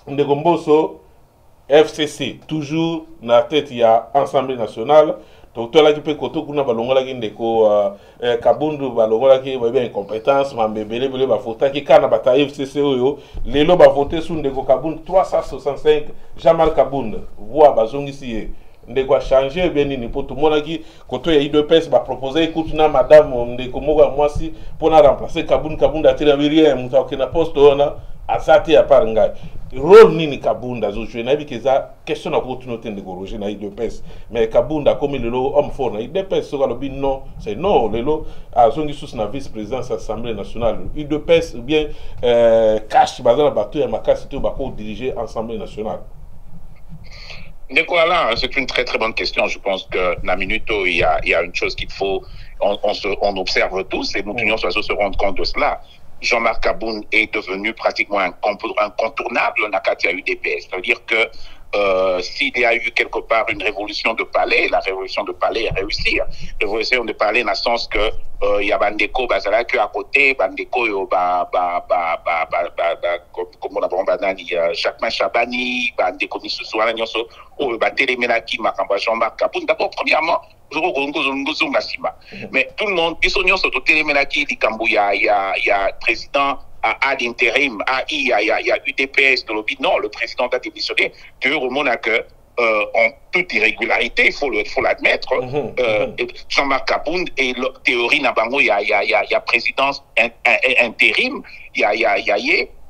ndeko Mboso FCC toujours na tête ya Assemblée nationale totola ki pe koto kuna balongola ki ndeko Kabundu balongola ki ba bien incompétence mambebele bele ba fota ki kana bata FCC oyo lelo ba voter sur ndeko Kabundu 365 Jean-Marc Kabundu voix bazongisi ye ndeko a changer bien ni pour tout monde qui koto ya IDPS ba proposer écoute na madame ndeko moko mwasi pour na remplacer Kabundu atira rien mutako na poste ona azati ya par ngai rôle nini Kabunda zo jouer na bikeza question na continuité de Roger na IDPS mais Kabunda comme lelo homme fort na IDPS so lobi non c'est non lelo azongi sous na vice présidence assemblée nationale IDPS ou bien cash bazala bateau ya makasi to bako diriger assemblée nationale. Nicolas, c'est une très très bonne question. Je pense que la minute il y a une chose qu'il faut on observe tous et nous se rendre compte de cela. Jean-Marc Kabund est devenu pratiquement incontournable dans la UDPS. C'est-à-dire que s'il y a eu quelque part une révolution de palais, la révolution de palais est réussie. Révolution de palais dans le sens que il y a Bandeko Bazala que à côté, Bandeko comme on a dit Jacquemin Chabani, Bandeko Nissousouana Nyonso, Téléménaki Makamba Jean-Marc Kabund. D'abord, premièrement, mais tout le monde, il y a président à l'intérim, il y a UDPS de l'OBI. Non, le président a démissionné. Tu remontes que en toute irrégularité, il faut l'admettre. Jean-Marc Kabund et la théorie Nabango, il y a présidence intérim, il y a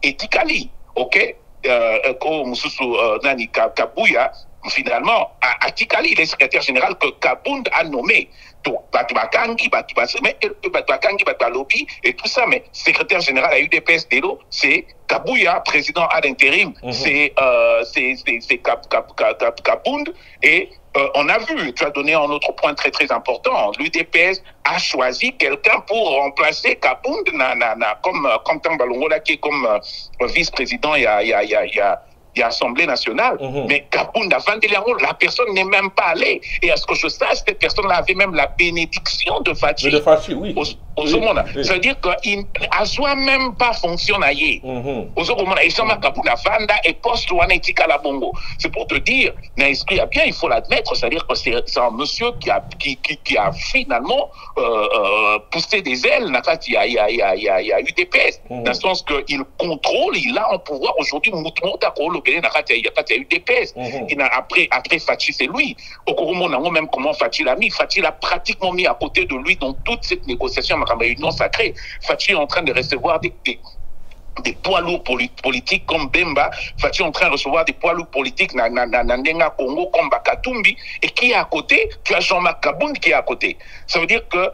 et Tikali. Ok? Comme Nani Kabouya. Finalement, à Tikali, il est secrétaire général que Kabund a nommé. Batubakangi, Batubalobi et tout ça, mais secrétaire général à UDPS Delo, c'est Kabouya, président à l'intérim, c'est Kabund et on a vu, tu as donné un autre point très très important, l'UDPS a choisi quelqu'un pour remplacer Kabund comme Tambalongola qui est comme vice-président il y a Assemblée nationale, mais Kabund avant de la personne n'est même pas allée. Et à ce que je sache, cette personne-là avait même la bénédiction de Fachi. De Fachi, oui. C'est-à-dire qu'il n'a soit même pas fonctionné. Et Jean-Marc Kabund Vanda et poste Wana Bongo. C'est pour te dire, l'esprit a bien, il faut l'admettre, c'est-à-dire que c'est un monsieur qui a finalement poussé des ailes il y a UDPS, dans le sens qu'il contrôle, il a un pouvoir aujourd'hui, il y a UDPS. Après Fachi, c'est lui. Au Kouroumo, même comment Fachi l'a mis. Fachi l'a pratiquement mis à côté de lui dans toute cette négociation à la réunion sacrée. Fachi est en train de recevoir des poids lourds politiques comme Bemba. Fachi est en train de recevoir des poids lourds politiques Nandenga Congo comme Bakatumbi. Et qui est à côté? Tu as Jean-Marc Kabund qui est à côté. Ça veut dire que,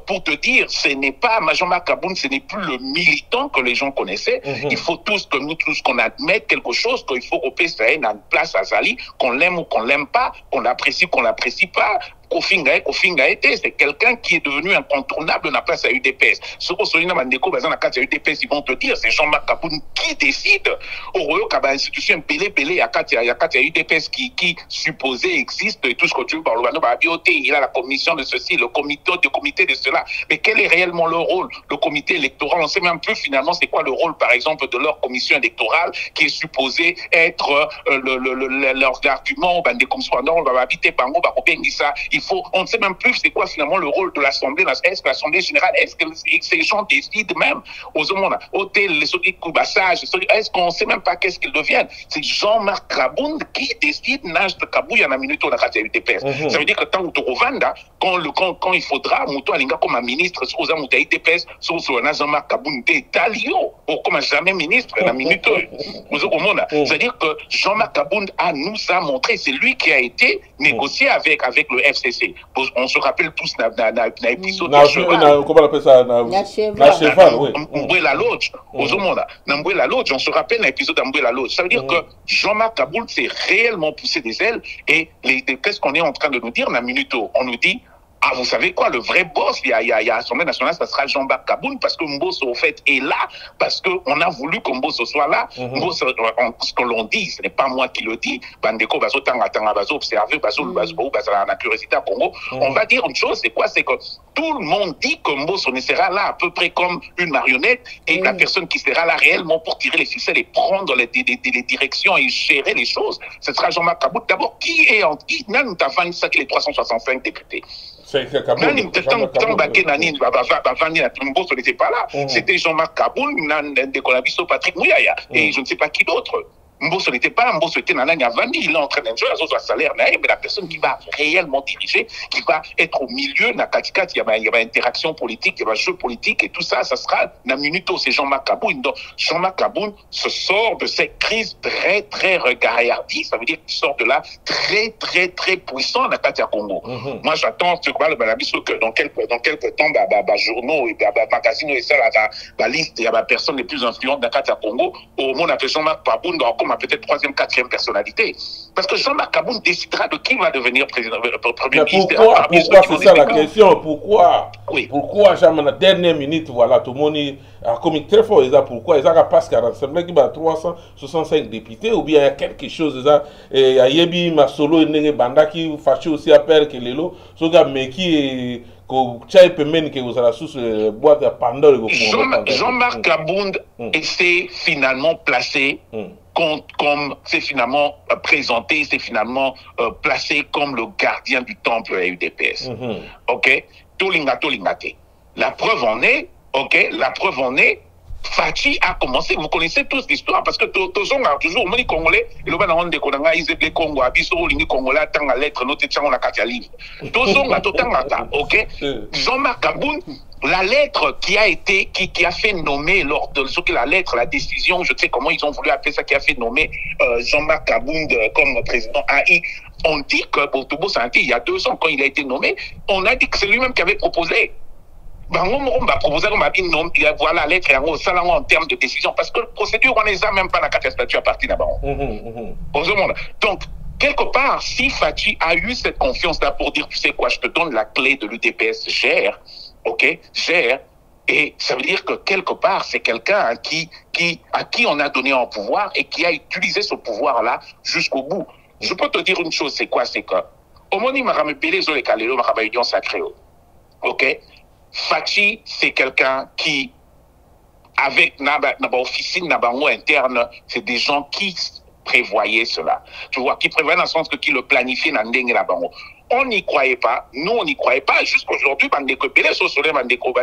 pour te dire, ce n'est pas Jean-Marc Kabund, ce n'est plus le militant que les gens connaissaient. Il faut tous que nous tous qu'on admette quelque chose, qu'il faut qu'au PSA ait une place à Zali, qu'on l'aime ou qu'on l'aime pas, qu'on l'apprécie pas. Kofinga c'est quelqu'un qui est devenu incontournable dans la place à UDPS. Ce qu'on se dit dans la place à UDPS, ils vont te dire, c'est Jean-Marc Kabund qui décide. Au Royaume, il y a une institution il y a UDPS qui supposé existe et tout ce que tu veux par il a la commission de ceci, le comité de cela. Mais quel est réellement leur rôle? Le comité électoral, on ne sait même plus finalement c'est quoi le rôle, par exemple, de leur commission électorale qui est supposé être leurs arguments, on ne sait même plus c'est quoi finalement le rôle de l'Assemblée. Est-ce que l'Assemblée générale, est-ce que ces gens décident même aux hommes, hôtel, les Koubassages, est-ce qu'on ne sait même pas qu'est-ce qu'ils deviennent? C'est Jean-Marc Kabound qui décide, nage de Kabou, il y en a minute au Nakati UTPS. Ça veut dire que tant que Rovanda, quand il faudra, Mouto Alinga comme un ministre, sur un Mouta UTPS, sur un Jean-Marc Kabound, Talio, comme jamais ministre, la minute. C'est-à-dire que Jean-Marc Kabound nous a montré, c'est lui qui a été négocié avec le FCC. On se rappelle tous d'un épisode de cheval. Comment on appelle ça? La cheval, oui. La Lodge. La Lodge, on se rappelle d'un épisode d'Amboué-la Lodge. Ça veut dire que Jean-Marc Kabound s'est réellement poussé des ailes et qu'est-ce qu'on est en train de nous dire, Namunuto? On nous dit, ah, vous savez quoi, le vrai boss, il y a Assemblée nationale, ça sera Jean-Marc Kabound, parce que Mbosso, au fait, est là, parce qu'on a voulu que Mbosso soit là. Mbosso, ce que l'on dit, ce n'est pas moi qui le dis. Bandeko, Bazo, Tanga, Bazo, observer, Bazo, la curiosité à Congo. On va dire une chose, c'est quoi? C'est que tout le monde dit que Mbosso ne sera là à peu près comme une marionnette, et la personne qui sera là réellement pour tirer les ficelles et prendre les directions et gérer les choses, ce sera Jean-Marc Kabound. D'abord, qui n'a nous avons ça que les 365 députés? C'était Jean-Marc Kabound, Patrick Mouyaya, et je ne sais pas qui d'autre. Mbosso n'était pas là, Mbosso était Nanani Avandi, il est en train de jouer à salaire, mais la personne qui va réellement diriger, qui va être au milieu, il y a interaction politique, il y a jeu politique, et tout ça, ça sera Namunuto, c'est Jean-Marc Kabound. Donc, Jean-Marc Kabound se sort de cette crise très, très regardie, ça veut dire qu'il sort de là très, très, très puissant dans Katia Congo. Moi, j'attends que dans quelques temps, journaux et magazines, et ça, la liste, il y a personne les plus influentes dans Katia Congo, au monde appelle Jean-Marc Kabound, comme peut-être 3e, 4e personnalité. Parce que Jean-Marc Kabound décidera de qui va devenir premier ministre. Pourquoi c'est ça la question? Pourquoi jamais la dernière minute, voilà, tout le monde a commis très fort. Pourquoi ils ont parce qu'à l'Assemblée qui a 365 députés, ou bien il y a quelque chose, il y a Yebi Masolo et Banda qui fâché aussi à Père que Lelo, ce gars, mais qui Jean-Marc Kabound s'est finalement placé comme c'est finalement présenté, c'est finalement placé comme le gardien du temple à UDPS. Ok? Tolingate. La preuve en est, Fachi a commencé, vous connaissez tous l'histoire, parce que Tozong a toujours, on dit Congolais, et le Banang de Konanga, ils étaient Congo, Abisso, Lini Congolais, tant à lettre, notre tchang, on a katia livre. Tozong a tout ok? Jean-Marc Kabound, la lettre qui a fait nommer lors de ce que la lettre, la décision, je sais comment ils ont voulu appeler ça, qui a fait nommer Jean-Marc Kabound comme président AI. On dit que Botobo Santé, il y a 2 ans, quand il a été nommé, on a dit que c'est lui-même qui avait proposé. On va proposer, on va dire non, voilà la lettre en termes de décision, parce que la procédure, on n'est même pas dans la statut à partir d'abord. Donc, quelque part, si Fachi a eu cette confiance-là pour dire, tu sais quoi, je te donne la clé de l'UDPS, gère, et ça veut dire que quelque part, c'est quelqu'un à qui on a donné un pouvoir et qui a utilisé ce pouvoir-là jusqu'au bout. Je peux te dire une chose, c'est quoi? C'est que, au moment où je me suis dit, je sacré. Ok? Fachi, c'est quelqu'un qui, avec Naba officine, Naba interne, c'est des gens qui prévoyaient cela. Tu vois, qui prévoyaient dans le sens que qui le planifiaient dans le Nabango. On n'y croyait pas, nous on n'y croyait pas, jusqu'aujourd'hui, Bandeko, Pélé, Sosole, Bandeko,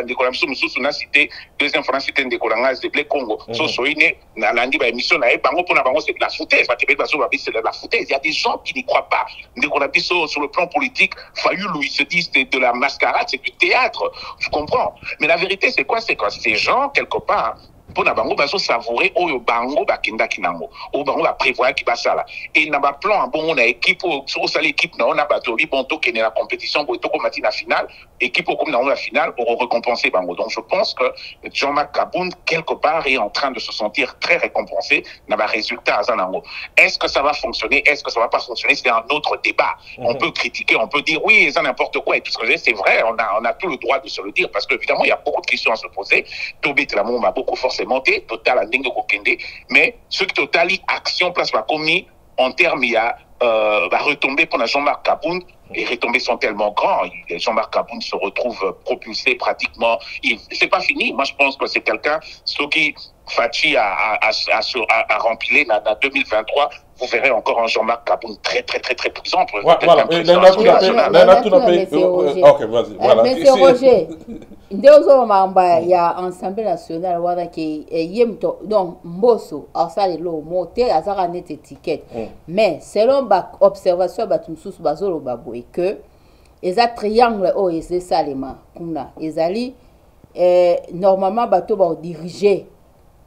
Moussou, cité, deuxième fois, cité Ndekolangas, de Congo, Sosoine, Nalandi, émission, Bango, pour Nabango, c'est de la foutaise, c'est de la foutaise. Il y a des gens qui n'y croient pas. Ndekolangas, sur le plan politique, Fayulu, ils se disent, c'est de la mascarade, c'est du théâtre. Tu comprends? Mais la vérité, c'est quoi? C'est que ces gens, quelque part, pour Nabango, baso savourer au bango bakenda kinango au bango ba prévoir qui passe là et na ba plan bon on a équipe sur ça l'équipe na on a batori bon to la compétition pour to komati na finale équipe comme dans la finale pour récompenser bango. Donc je pense que Jean-Marc Kabound quelque part est en train de se sentir très récompensé na ba résultat azanango. Est-ce que ça va fonctionner, est-ce que ça va pas fonctionner, c'est un autre débat. On peut critiquer, on peut dire oui ça n'importe quoi, et tout ce que c'est vrai, on a tout le droit de se le dire, parce que évidemment il y a beaucoup de questions à se poser. Tobit Lamou m'a beaucoup forcément monté, Total en dingue Kokende, mais ce qui Total action place va commis en termes il y a va retomber pour Jean-Marc Kabound. Les retombées sont tellement grands. Jean-Marc Kabound se retrouve propulsé pratiquement. C'est pas fini. Moi, je pense que c'est quelqu'un, ce qui Fachi a rempli en 2023, vous verrez encore un Jean-Marc Kaboun très puissant. Voilà, mais c'est Roger. Il y a Assemblée nationale qui est donc Mbosso, ça les lots, monter à ça net étiquette. Mais selon l'observation de Bazolo Babo et que les triangles oh et c'est ça les mains, ils allaient normalement bateau va diriger.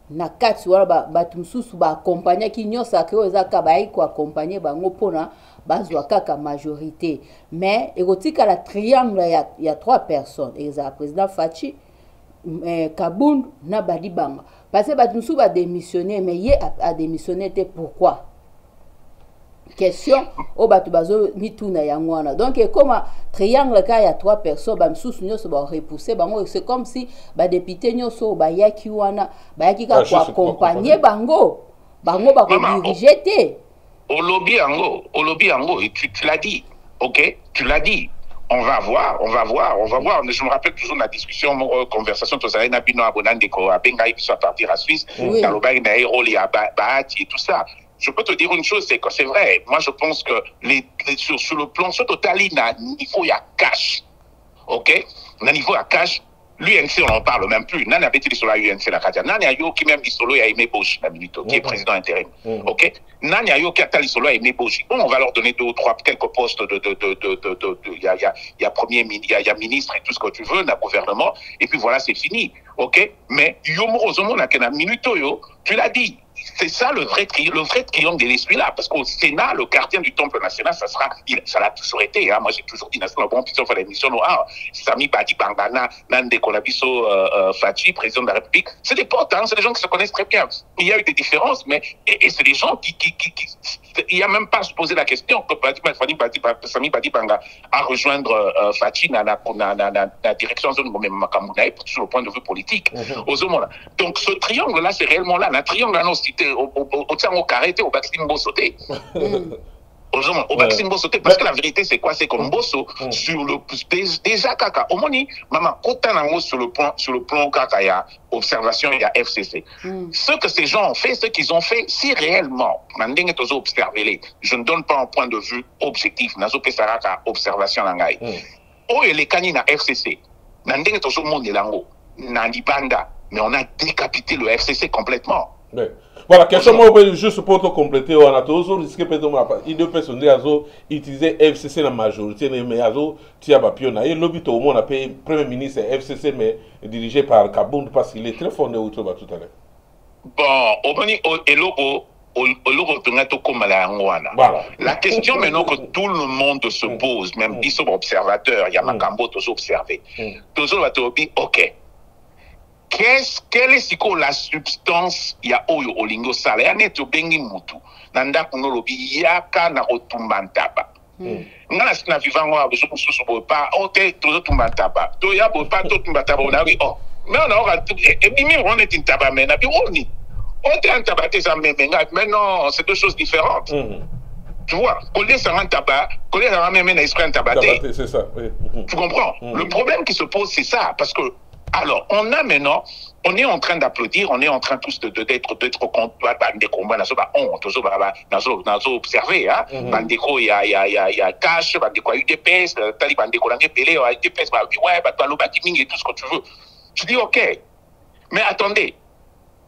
Na kati wala batu mususu ba accompagner ki nyosa ke ozaka ba iko accompagner bango pona bazwa kaka majorité mais egotika la triangle il y a trois personnes eza président Fachi Kabound na Badibanga parce que batu mususu ba démissionner mais ye a démissionné pourquoi question au batu bazo mituna yangwana donc comme triangle ka ya trois personnes ba msusu nyoso ba repousser bango c'est comme si ba député nyoso ba yaki wana ba yaki ka ko accompagner bango ba ko diriger té au lobby ango tu l'as dit OK tu l'as dit on va voir. Je me rappelle toujours la discussion, conversation, tout ça, et partir à Suisse, dans le bail et tout ça. Je peux te dire une chose, c'est que c'est vrai. Moi, je pense que sur le plan total, il y a un niveau à cash. OK? Un niveau à cash. L'UNC, on n'en parle même plus. Nan avait dit sur la UNC, la Kadia. Nan Yayo qui même dit solo a aimé Bosch, qui est président intérim. OK? Nan Yayo qui a dit solo a aimé Bosch. Bon, on va leur donner 2 ou 3, quelques postes il y a premier, il y a ministre et tout ce que tu veux, dans le gouvernement. Et puis voilà, c'est fini. OK? Mais Yomo Ozomo n'a qu'un minute, tu l'as dit. C'est ça le vrai triomphe de l'esprit-là. Parce qu'au Sénat, le gardien du Temple national, ça l'a toujours été. Hein. Moi, j'ai toujours dit, national, bon, puis on fait l'émission, Sami Badi Bangana, Nande Kolabiso Fachi, président de la République. C'est des potes, hein, c'est des gens qui se connaissent très bien. Il y a eu des différences, mais, et c'est des gens qui il n'y a même pas à se poser la question que Sami Badi Banga à rejoindre Fachi dans la direction zone Makamouna sur le point de vue politique. Donc, ce triangle-là, c'est réellement là. Un triangle, non, au carré, au Baximbo sauté. Au Baximbo sauté. Parce que la vérité, c'est quoi? C'est comme Bosso, sur le déjà Kaka. Au moni, maman, autant sur le plan Kaka, il y a observation, il y a FCC. Ce que ces gens ont fait, ce qu'ils ont fait, si réellement, je ne donne pas un point de vue objectif, nazope saraka observation langai. Oh, et les canines à FCC, nandenge tozo monde lango, nandibanda, mais on a décapité le FCC complètement. Ouais. Voilà, question moi juste pour te compléter, on a toujours risqué peut-être il deux personnes utiliser FCC la majorité mais azo tia bapiona et lobby tout le monde a payé premier ministre FCC mais dirigé par Kabound parce qu'il est très fondé autour de tout à l'heure. Bon, au moni et logo la question maintenant que tout le monde se pose, même 10 observateurs, il y a Makambo tous observé. Tous va te dire OK. Quelle est la substance ya oyo olingo sala ya neto bengi mutu nanda kuno lobi yaka na otumbantaba ngana sina vivango abuzo kususu bopa ote tozo tumbantaba to ya bopa to tumbantaba on a oui oh mais on a et bimi on est intaba mais na bi oni ote antaba te ça mais non c'est deux choses différentes. Tu vois, coller ça en tabac, coller ça en même esprit en tabaté. C'est ça. Oui. Tu comprends? Le problème qui se pose c'est ça parce que alors, on a maintenant, on est en train d'applaudir, on est en train tous d'être contre des combats, observé, hein. Bandeko, il y a Cash, Bandeko, il y a UDPS, Taliban, Bandeko, il y a UDPS, ouais, et tout ce que tu veux. Je dis, OK. Mais attendez.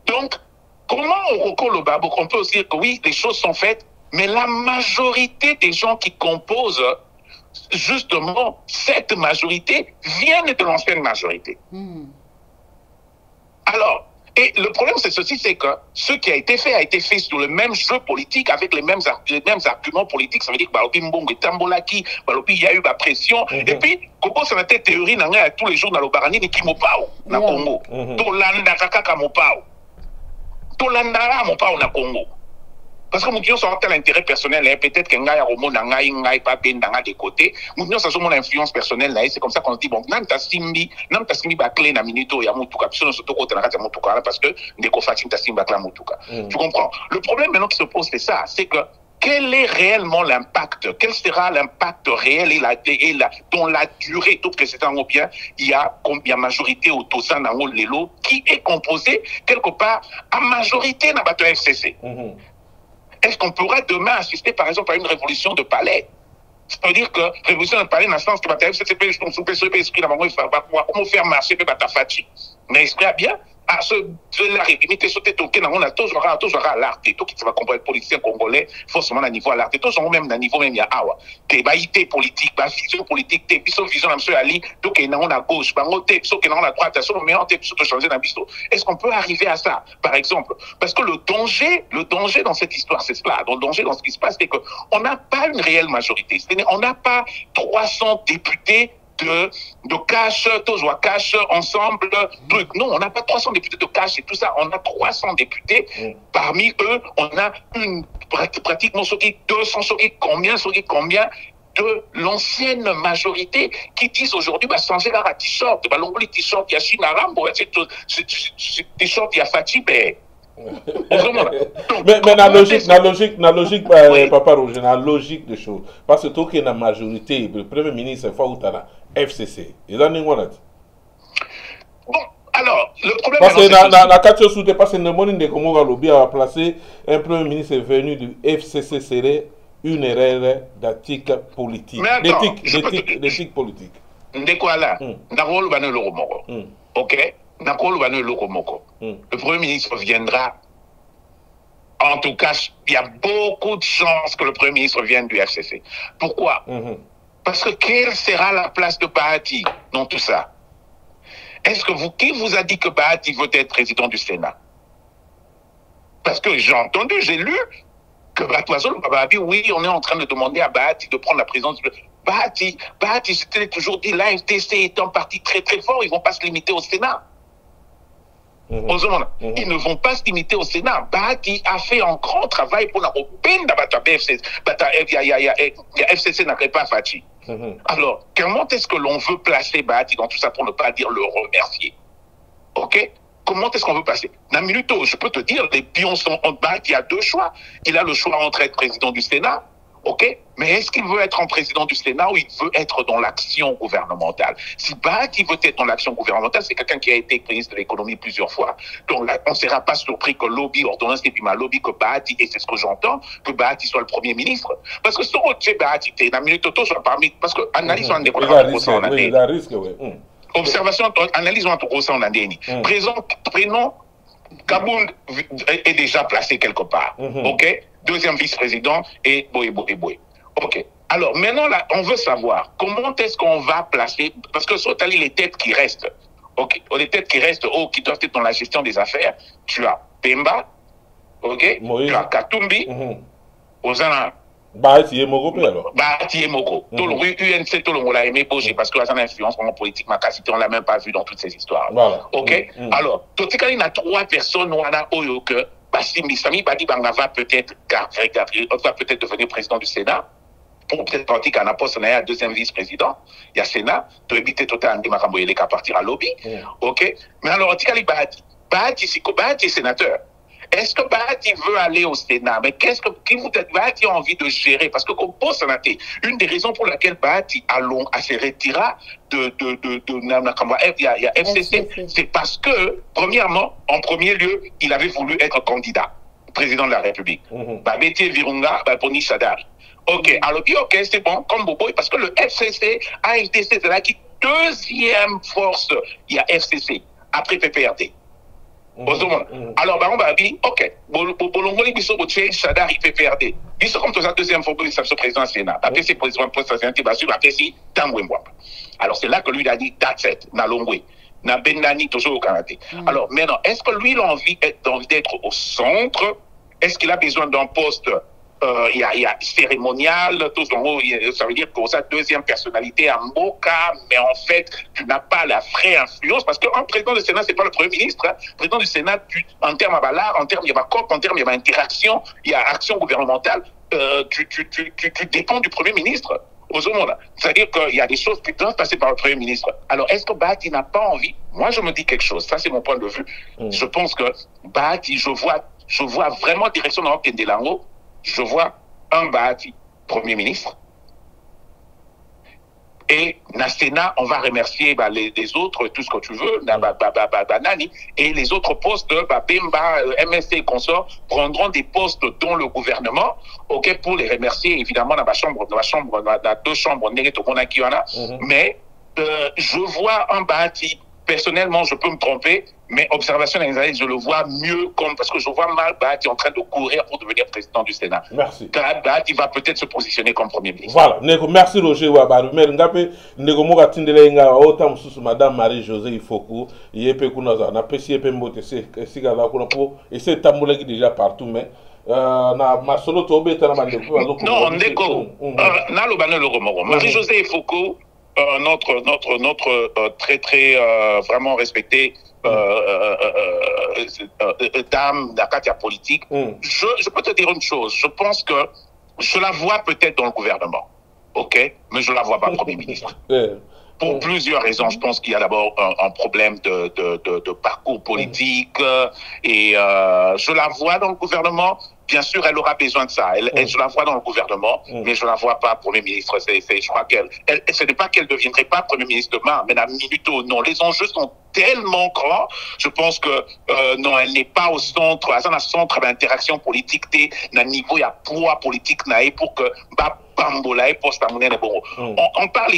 Donc, comment on recolle le babou? On peut aussi dire que oui, les choses sont faites, mais la majorité des gens qui composent justement, cette majorité vient de l'ancienne majorité. Alors, et le problème c'est ceci, c'est que ce qui a été fait sur le même jeu politique, avec les mêmes arguments politiques. Ça veut dire que Mbongo Tambolaki, il y a eu la pression. Et puis, comment ça a été théorie tous les jours dans le Barani, qui Mopao, na Congo. Tolanda Kakaka Mopao. Tolanda Mopao na Congo. Parce que nous avons tel intérêt personnel, peut-être qu'il y a un pas bien dans des côtés. Nous avons mon influence personnelle, c'est comme ça qu'on se dit, bon, n'a pas simbi ba clé na minuto ya mutuka, puis on se toque au na mutuka parce que ndeko fatim ta simba la mutuka. Tu comprends? Le problème maintenant qui se pose, c'est ça, c'est que quel est réellement l'impact? Quel sera l'impact réel et dont la durée, tout que c'est en bien, il y a combien majorité au Tosan dans le Lelo qui est composé quelque part à majorité dans le FCC. Est-ce qu'on pourra demain assister, par exemple, à une révolution de palais? Ça veut dire que révolution de palais, dans le sens que comment faire marcher Batafati. Mais est-ce bien? À ce de la république, sauter token, on a toujours à l'art, tout qui va comprendre politicien congolais, forcément à niveau à l'art, toujours même à niveau même il y a awa. T'es baïté politique, vision politique, t'es vision à monsieur Ali, tout qui est dans la gauche, bango t'es qui est dans la droite, mais on t'es de changer d'ambition. Est-ce qu'on peut arriver à ça, par exemple? Parce que le danger dans cette histoire, c'est cela. Le danger dans ce qui se passe, c'est que on n'a pas une réelle majorité. C'est-à-dire, on n'a pas 300 députés de cash, toujours cash, ensemble, truc. Non, on n'a pas 300 députés de cash et tout ça. On a 300 députés. Parmi eux, on a pratiquement 200, combien de l'ancienne majorité qui disent aujourd'hui, changer la t-shirt, l'onglet t-shirt, il y a Chinaram, t-shirt, il y a Fatih, mais la logique, Papa Roger, la logique des choses. Parce que tout qui est la majorité, le Premier ministre, faut que la FCC. Et là, bon, alors, le problème parce que la question sous parce que le monde de comment Lobby a placé un Premier ministre venu du FCC serait une erreur d'éthique politique. D'éthique politique. Ok? Le Premier ministre viendra. En tout cas, il y a beaucoup de chances que le Premier ministre vienne du FCC. Pourquoi? Parce que quelle sera la place de Bahati dans tout ça? Est-ce que qui vous a dit que Bahati veut être président du Sénat? Parce que j'ai entendu, j'ai lu que oui, on est en train de demander à Bahati de prendre la présidence. Bahati, c'était toujours dit, l'AFDC est un parti très très fort, ils ne vont pas se limiter au Sénat. Ils ne vont pas se limiter au Sénat. Bahati a fait un grand travail pour la peine de FCC n'a pas Fatih. Alors, comment est-ce que l'on veut placer Bahati dans tout ça pour ne pas dire le remercier? Ok? Comment est-ce qu'on veut passer? Namiluto, je peux te dire, les pions sont en Bahati, il y a deux choix. Il a le choix entre être président du Sénat. Ok, mais est-ce qu'il veut être en président du Sénat ou il veut être dans l'action gouvernementale? Si Bahati veut être dans l'action gouvernementale, c'est quelqu'un qui a été ministre de l'économie plusieurs fois. Donc là, on ne sera pas surpris que lobby, ordonnance et puis ma lobby, que Bahati, et c'est ce que j'entends, que Bahati soit le premier ministre. Parce que si on tient Bahati, la minute auto soit parmi, parce que analyse en observation, analyse en prénom, Kaboun est déjà placé quelque part. Ok? Deuxième vice-président et Boé. Ok. Alors maintenant, là, on veut savoir comment est-ce qu'on va placer, parce que sur les têtes qui restent, ok, les têtes qui restent, qui doivent être dans la gestion des affaires, tu as Pemba, ok, tu as Katumbi, Ozana. Bahati et Moko, alors. Bahati et Moko. Tout le UNC, tout le monde l'a aimé Boché parce que la influence politique, ma qualité, on l'a même pas vu dans toutes ces histoires. Voilà. Ok. Alors, tout ce qu'il y a 3 personnes, on a que Bassim Sami Badi Banga va peut-être devenir président du Sénat. Pour peut-être pratiquer un poste, il y a deuxième vice-président. Il y a Sénat. Tu éviter tout un démarrage qu'à partir à lobby. Ok. Mais alors, tu as Bahati est sénateur. Est-ce que Bahati veut aller au Sénat? Mais Bahati a envie de gérer? Parce que comme poste sénateur, une des raisons pour laquelle Bahati se retira de FCC, c'est parce que, premièrement, en premier lieu, il avait voulu être candidat, président de la République. Babeti Virunga, Baponi Chadari. Ok, alors, ok, c'est bon, comme Bobo, parce que le FCC, AFDC, c'est là qui deuxième force, il y a FCC, après PPRD. Alors, on va dire, ok, Bolongoli, Bisso, Boché, Chadar, il fait PRD. Bisso, comme tout ça, deuxième fois, il s'appelle président Sénat. Après, c'est président Sénat, après, c'est Tangwemwa. Alors, c'est là que lui, il a dit, that's it, Nalongwe. Na Benani, toujours au Canada. Alors, maintenant, est-ce que lui, il a envie d'être au centre? Est-ce qu'il a besoin d'un poste il y a cérémonial, tout ça veut dire que ça deuxième personnalité à Moka, mais en fait, tu n'as pas la vraie influence parce qu'un président du Sénat, c'est pas le Premier ministre. Hein. Président du Sénat, en termes à valeur, en termes il y a COP, en termes il y a interaction, il y a action gouvernementale, tu dépends du Premier ministre. C'est-à-dire qu'il y a des choses qui doivent passer par le Premier ministre. Alors, est-ce que Bahati n'a pas envie? Moi, je me dis quelque chose. Ça, c'est mon point de vue. Je pense que Bahati, je vois vraiment direction dans le Lango. Je vois un Bahati, Premier ministre, Et na Sénat, on va remercier les autres, tout ce que tu veux, Nani, et les autres postes, Bemba, MSC et consorts, prendront des postes dans le gouvernement, ok, pour les remercier, évidemment, dans deux chambres, mais je vois un bâti, personnellement, je peux me tromper, mais observation je le vois mieux parce que je vois mal Bahati en train de courir pour devenir président du Sénat. Merci. Bahati va peut-être se positionner comme premier ministre. Voilà. Merci Roger Wabaru. Mais ngape nego moga tindele nga autant mususu Madame Marie-Josée Ifoku yepe kunaza na pesi yepe mbote sika la kuna po et c'est tamboulaki déjà partout mais na masolo tobe tana bandeko non ndeko na lo banelo romogo Marie-Josée Ifoku notre très vraiment respecté dame d'Akatia politique. Je peux te dire une chose, je pense que je la vois peut-être dans le gouvernement, ok, mais je la vois pas Premier ministre. Pour plusieurs raisons. Je pense qu'il y a d'abord un problème de parcours politique et je la vois dans le gouvernement. Bien sûr, elle aura besoin de ça. Je la vois dans le gouvernement, mais je ne la vois pas Premier ministre. Je crois ce n'est pas qu'elle ne deviendrait pas Premier ministre demain, mais la minute où non. Les enjeux sont tellement grands. Je pense que non, elle n'est pas au centre. Elle est au centre d'interaction politique. À niveau, il y a poids politique pour que on parle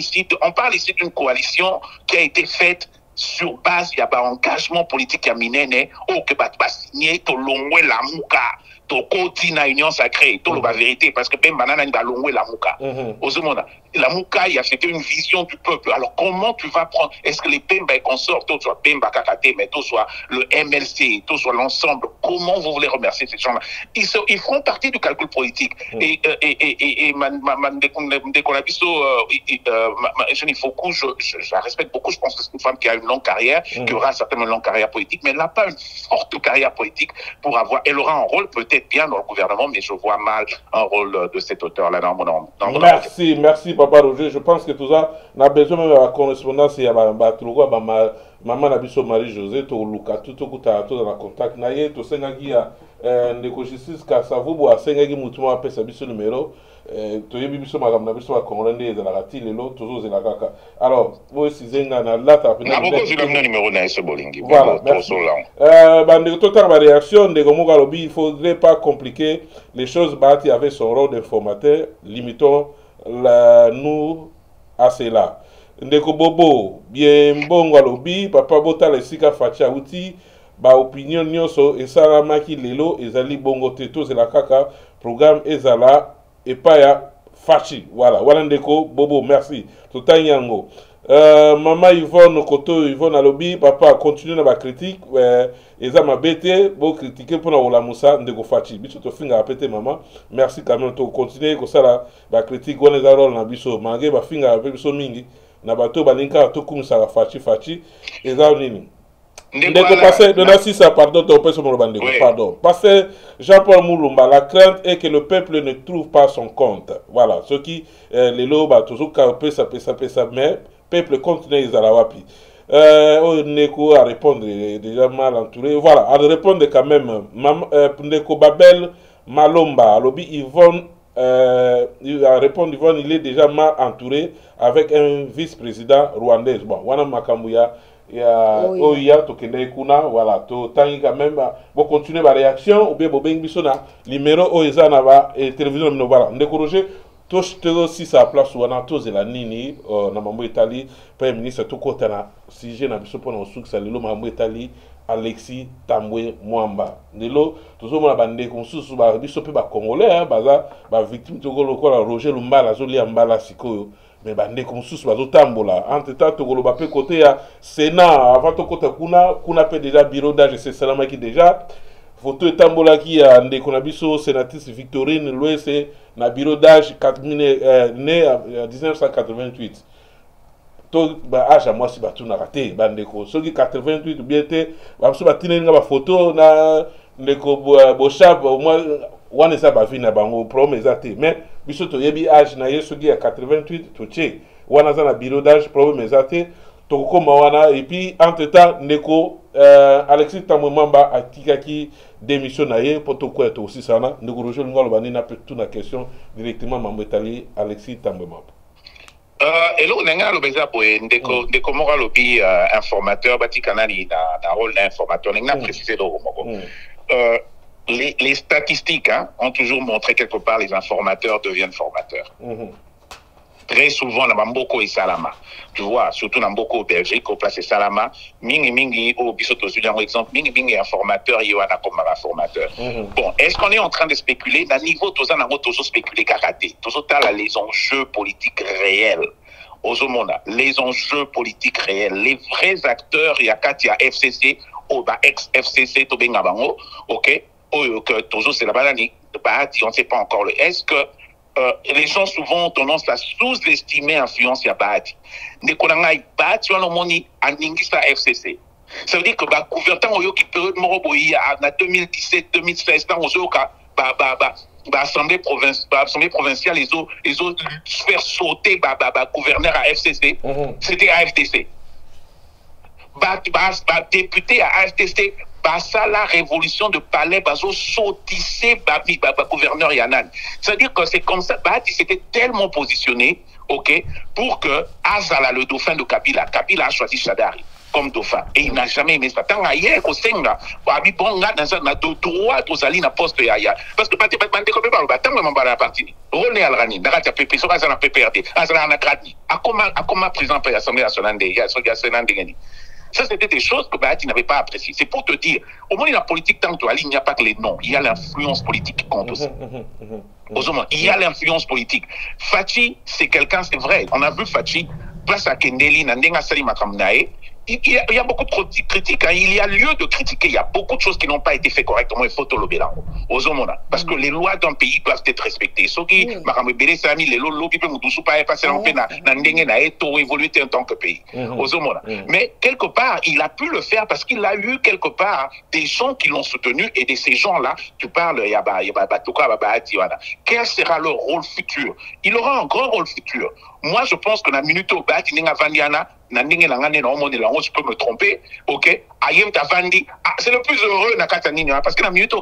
ici d'une coalition qui a été faite sur base, il y a un engagement politique à Minene, que signé, to longwe la mouka, to koti na union sacrée, to la vérité, parce que ben banana ni longwe la mouka. La mouka, c'était une vision du peuple. Alors comment tu vas prendre, est-ce que les Pemba et consorts, tout soit Pemba Kakate, mais tout soit le MLC, tout soit l'ensemble, comment vous voulez remercier ces gens-là? Ils feront partie du calcul politique. Et Jenny Foku, je la respecte beaucoup, je pense que c'est une femme qui a une longue carrière, qui aura certainement une longue carrière politique, mais elle n'a pas une forte carrière politique pour avoir, elle aura un rôle peut-être bien dans le gouvernement, mais je vois mal un rôle de cet auteur-là dans mon Merci Papa Roger, je pense que tout ça, on a besoin même de la correspondance, il y a maman Nabiso Marie-Josée, to Luka, tout dans la contact, naye, to sengagi a ndeko justice ka savubu a sengagi mutuma a pesa biso numéro, to yebi biso magam na biso a congolais de la rati lelo, toujours la kaka. Alors, vous si zenga na lata pena. Na boko zula numéro na eso bolingi. Voilà, merci. Ndeko total ma réaction, ndeko moga lobi, il faudrait pas compliquer les choses. Bahati avait son rôle d'informateur, limitons nous à cela. Ndeko Bobo, bien bon alobi, papa bota le sika facha uti, ba opinion nyonso esala maki lelo ezali bongo teto zela kaka programme ezala epaya fachi. Voilà, voilà ndeko Bobo, merci. Totanyango. Maman Yvonne Koto, Yvonne alobi, papa continue na ba critique, eza mabete, bo critiquer pour na ola musa ndeko fachi. Biso to finga apete maman. Merci quand même to continuer ko sala ba critique on eza rôle na biso, mangé ba finga avec biso mingi. Na bato balinka to kumisa fachi eza nini. Ndeko passé de Nassisa, pardon, pardon. Passé Jean-Paul Moulumba, la crainte est que le peuple ne trouve pas son compte. Voilà, ce qui les loba toujours pesa, mais peuple continue les alawapi. Neko à répondre déjà mal entouré. Voilà, à répondre quand même. Ndeko Babel Malomba, lobby Yvonne. Il a répondu, Yvonne, il est déjà mal entouré avec un vice-président rwandais. Bon, Wana Makambuya. Oya tokende kuna voilà to tangi quand même bon continuer la réaction ou bien bo bengi sona numéro oeza na ba télévision no voilà ndeko Roger to telo si sa place wana to zela nini na mambo Italie premier ministre to kotana sujet na biso pona osukisa lelo mambo Italie Alexis Tambwe Mwamba lelo tozo mona bande konsusu ba biso pe ba congolais baza ba victime to lokola Roger Lumbala zo lia mbala sikoyo. Mais bande comme sous bazo tambola entre temps to goloba pe côté ya Sénat avant to côté kuna pe déjà bureau d'âge c'est salama qui déjà photo tambola qui a ndeko na biso sénatrice Victorine Louese na bureau d'âge 4000 né en 1988 to ba âge à moi si batu na raté bandeko soki 88 ou bien te ba so batine nga ba photo na ndeko bochab au moins wana eza bavi na bango problème eza te mais biso toyebi âge na ye soki ya 88 totie wana aza na bureau d'âge problème eza te tokokoma wana et puis entre temps ndeko Alexis Tambwe Mwamba atikaki démission na ye po tokoya to aussi sana ndeko Roger Lunga loba nini na pe tout na question directement mambo etali Alexis Tambwe Mwamba. Et là, on a un lobby ndeko mora lobby informateur, bati kanani na rôle d'informateur. On a précisé les statistiques ont toujours montré quelque part les informateurs deviennent formateurs. Très souvent, dans Mboko et Salama, tu vois, surtout dans Mboko Belgique, au place Salama, mingi au bisoto par exemple, mingi informateur, yoana comme formateur. Bon, est-ce qu'on est en train de spéculer d'un niveau tous en toujours spéculer karaté, toujours les enjeux politiques réels. Les enjeux politiques réels, les vrais acteurs, il y a Katia FCC, ou ex-FCC, Tobengabango, ok, que toujours c'est la banane, on ne sait pas encore le. Est-ce que les gens souvent ont tendance à sous-estimer l'influence de Bahati. Ne connaît pas Bahati on moni aningisa FCC. Ça veut dire que bah gouvernement qui période moroboyi en 2017-2016 dans Ozoka assemblée provinciale les autres faire sauter gouverneur à FCC. C'était AFTC. Député à AFTC. Ça la révolution de palais bazo sautissé gouverneur Yanan. C'est-à-dire que c'est comme ça Bahati s'était tellement positionné, OK, pour que Azala le dauphin de Kabila a choisi Shadari comme dauphin et il n'a jamais aimé ça. Tant hier au Senga, abi bonga dans un droit aux alliés na poste ya parce que Bahati bande comme ba tant même ba la partie. René Alrani, Narata PP so Azala PPRD, Azala na Krati. A comment président de l'Assemblée nationale de ya so ya Senandengeni. Ça, c'était des choses que Bahati n'avait pas appréciées. C'est pour te dire, au moins, la politique, tant que il n'y a pas que les noms. Il y a l'influence politique qui compte aussi. Il y a l'influence politique. Fachi, c'est quelqu'un, c'est vrai. On a vu Fachi, place à Kendeli, Nandenga Sali Makamnae. Il y a beaucoup de critiques. Il y a lieu de critiquer. Il y a beaucoup de choses qui n'ont pas été faites correctement. Il faut te le parce que les lois d'un pays doivent être respectées. Ce qui les lois passer en paix évoluer en tant que pays. Mais quelque part, il a pu le faire parce qu'il a eu quelque part des gens qui l'ont soutenu et de ces gens-là, tu parles, quel sera leur rôle futur? Il aura un grand rôle futur. Moi, je pense que la minute au bat, je peux me tromper, ok? C'est le plus heureux parce que la minute au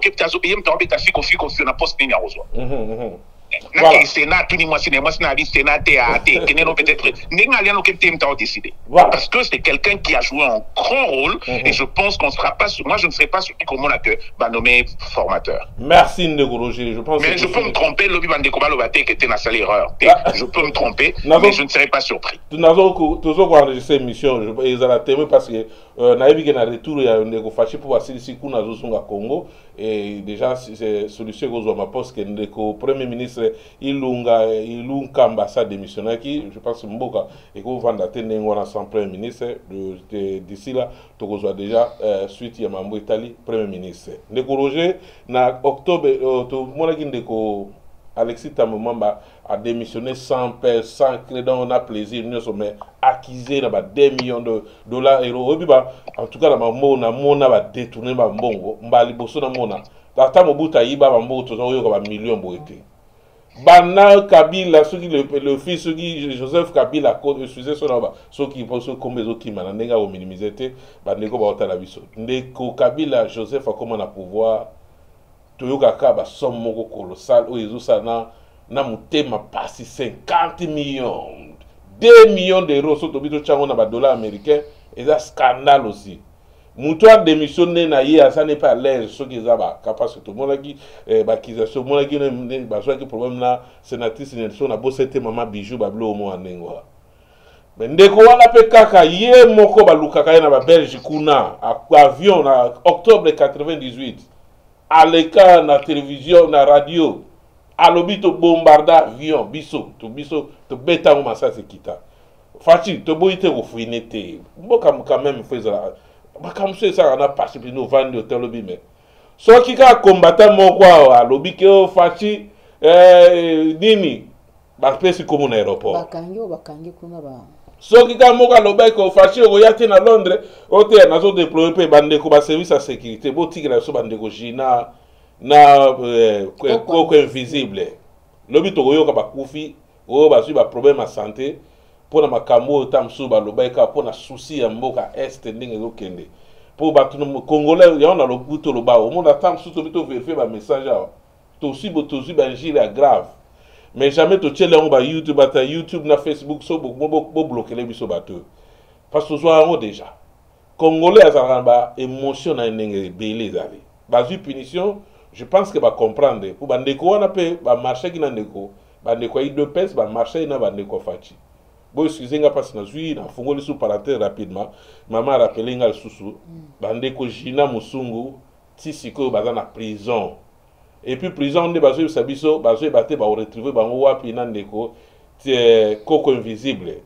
Sénat, parce que c'est quelqu'un qui a joué un grand rôle et je pense qu'on sera pas moi je ne serai pas celui qu'on va nommer formateur. Merci Ndegoroger, je pense. Mais je peux me tromper, le qui était une erreur. Je peux me tromper, mais je ne serai pas surpris. Nous avons toujours enregistré une émission, ils ont témoin parce que naïvi na retour ya ndeko fachi pour asili kuna zosunga Congo et déjà c'est solution que ma poste que ndeko premier ministre ilunga ambassade démissionnaire qui je pense mboka et ko vanda tenengo wana sans premier ministre d'ici là to ko déjà suite ya mambo Italie premier ministre ndeko Roger na octobre to mona ki ndeko Alexis Tambemwamba a démissionné sans paix, sans crédit, on a plaisir, nous sommes accusés de 2 millions de dollars euros. En tout cas, on a détourné ma bongo, mbali bosso na mona. Tata mobuta yiba mambo to zo yo millions boete. Bana Kabila, le fils Joseph Kabila a refusé son aba, ceux qui pensent comme les autres qui mananga au minimiser, bandeko ba otala biso. Ndeko Kabila Joseph a comment na pouvoir toyoka kaba somme moko colossal o ezosana na mutema pasi 50 millions 2 millions d'euros so tobito chango na ba dollars américains et ça scandale aussi muto a démissionné na ye ça n'est pas l'aise ce qui zaba capacité to monaki accusation monaki ba so ki problème na sénatrice Nelson na bosete mama bijou bablo mo anengwa ndeko wana pe kaka ye moko balukaka na ba Belgique kuna avion na octobre 98 à l'écart na télévision na radio à l'obito bombarda avion biso to beta mo masa se kita fachi to boite ko fuinete mboka quand même faisala bakam ça na participer no vendre hôtel obi mais so kika combattant moko à lobike o fachi nini ba pesi comme un aéroport bakangi kuna ba soki ka moka lobeko fachi okoyate na Londres ote nazo déployer pe bandeko ba service à sécurité botikela so bandeko jina na koko invisible lobi tokoyoka bakufi o bazwi ba problème à santé pour na makambo tamsu ba lobeka pour na souci ya mboka est ndenge ezokende pour batu congolais ya na lobuto loba o monde tamsu to bito vérifier ba message to si botozi ba njira grave mais jamais tu tiens là YouTube ata YouTube na Facebook so bo bloquer les biso bateau parce que soit en déjà congolais azalaka ba émotion na ndenge belé zali ba vu punition je pense que va comprendre pour bandeko wana pe ba marché ki na ndeko bandeko ai deux pèses ba marché na bandeko fachi bo excusez nga parce na zui na fungoli sous parenthèse rapidement maman rappelé nga susu bandeko Jina Musungu ti siko baza na prison et puis prison nde bazo sabiso bazo baté ba retrouver bango wapi na ndeko Coco Invisible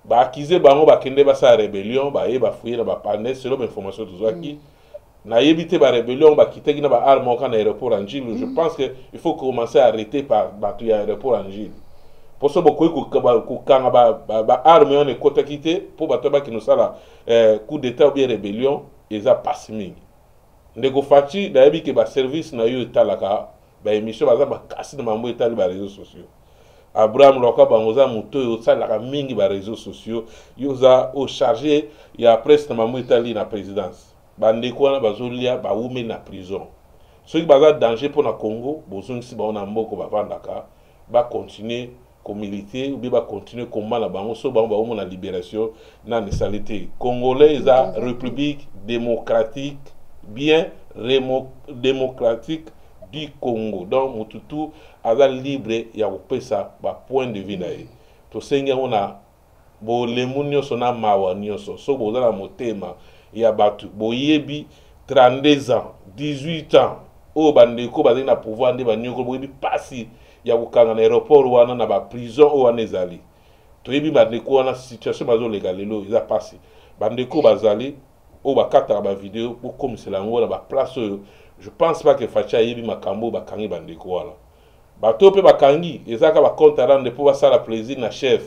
ba accusé bango ba kende ba sa rébellion ba ba fouiller na ba panel selon information tozwaki na yebité ba rébellion ba kiteki na ba arme ka na aéroport Anjil. Je pense que il faut commencer à arrêter par batu ya aéroport Anjil pour ça beaucoup ko kanga ba arme on est kota kité pour batu ba ki no sala coup d'état ou bien rébellion eza passing ndeko fachi da yebi ke ba service na yo etalaka ba émission baza ba kasi na mambo etali ba réseaux sociaux Abraham Loka bangoza muto yo salaka mingi ba réseaux sociaux yoza au chargé ya presse na mambo etali na présidence bandeko wana bazolia ba wume na prison ceux qui baza danger pour na Congo bozongisi ba na mboko ba vandaka ba continuer ko militer ou bien ba continuer combat na bango so ba wume na libération na nesalité congolais za république démocratique bien démocratique du Congo. Donc mututu aza libre ya kopesa ba point de vue na ye. To senga ona bo lemunyo sona mawa nyoso. So bo na motema ya batu bo yebi 32 ans, 18 ans o bandeko bazali na pouvoir nde banyoko bo yebi pasi ya kokanga na aéroport wana na ba prison o wana ezali. To yebi bandeko wana situation bazo legalelo eza pasi. Bandeko bazali o bakata ba vidéo pour comme c'est la ngona ba place je pense pas que Facha yebi makambo ba kangi bandeko wala bato pe ba kangi ezaka ba compte rendre pour ça la plaisir na chef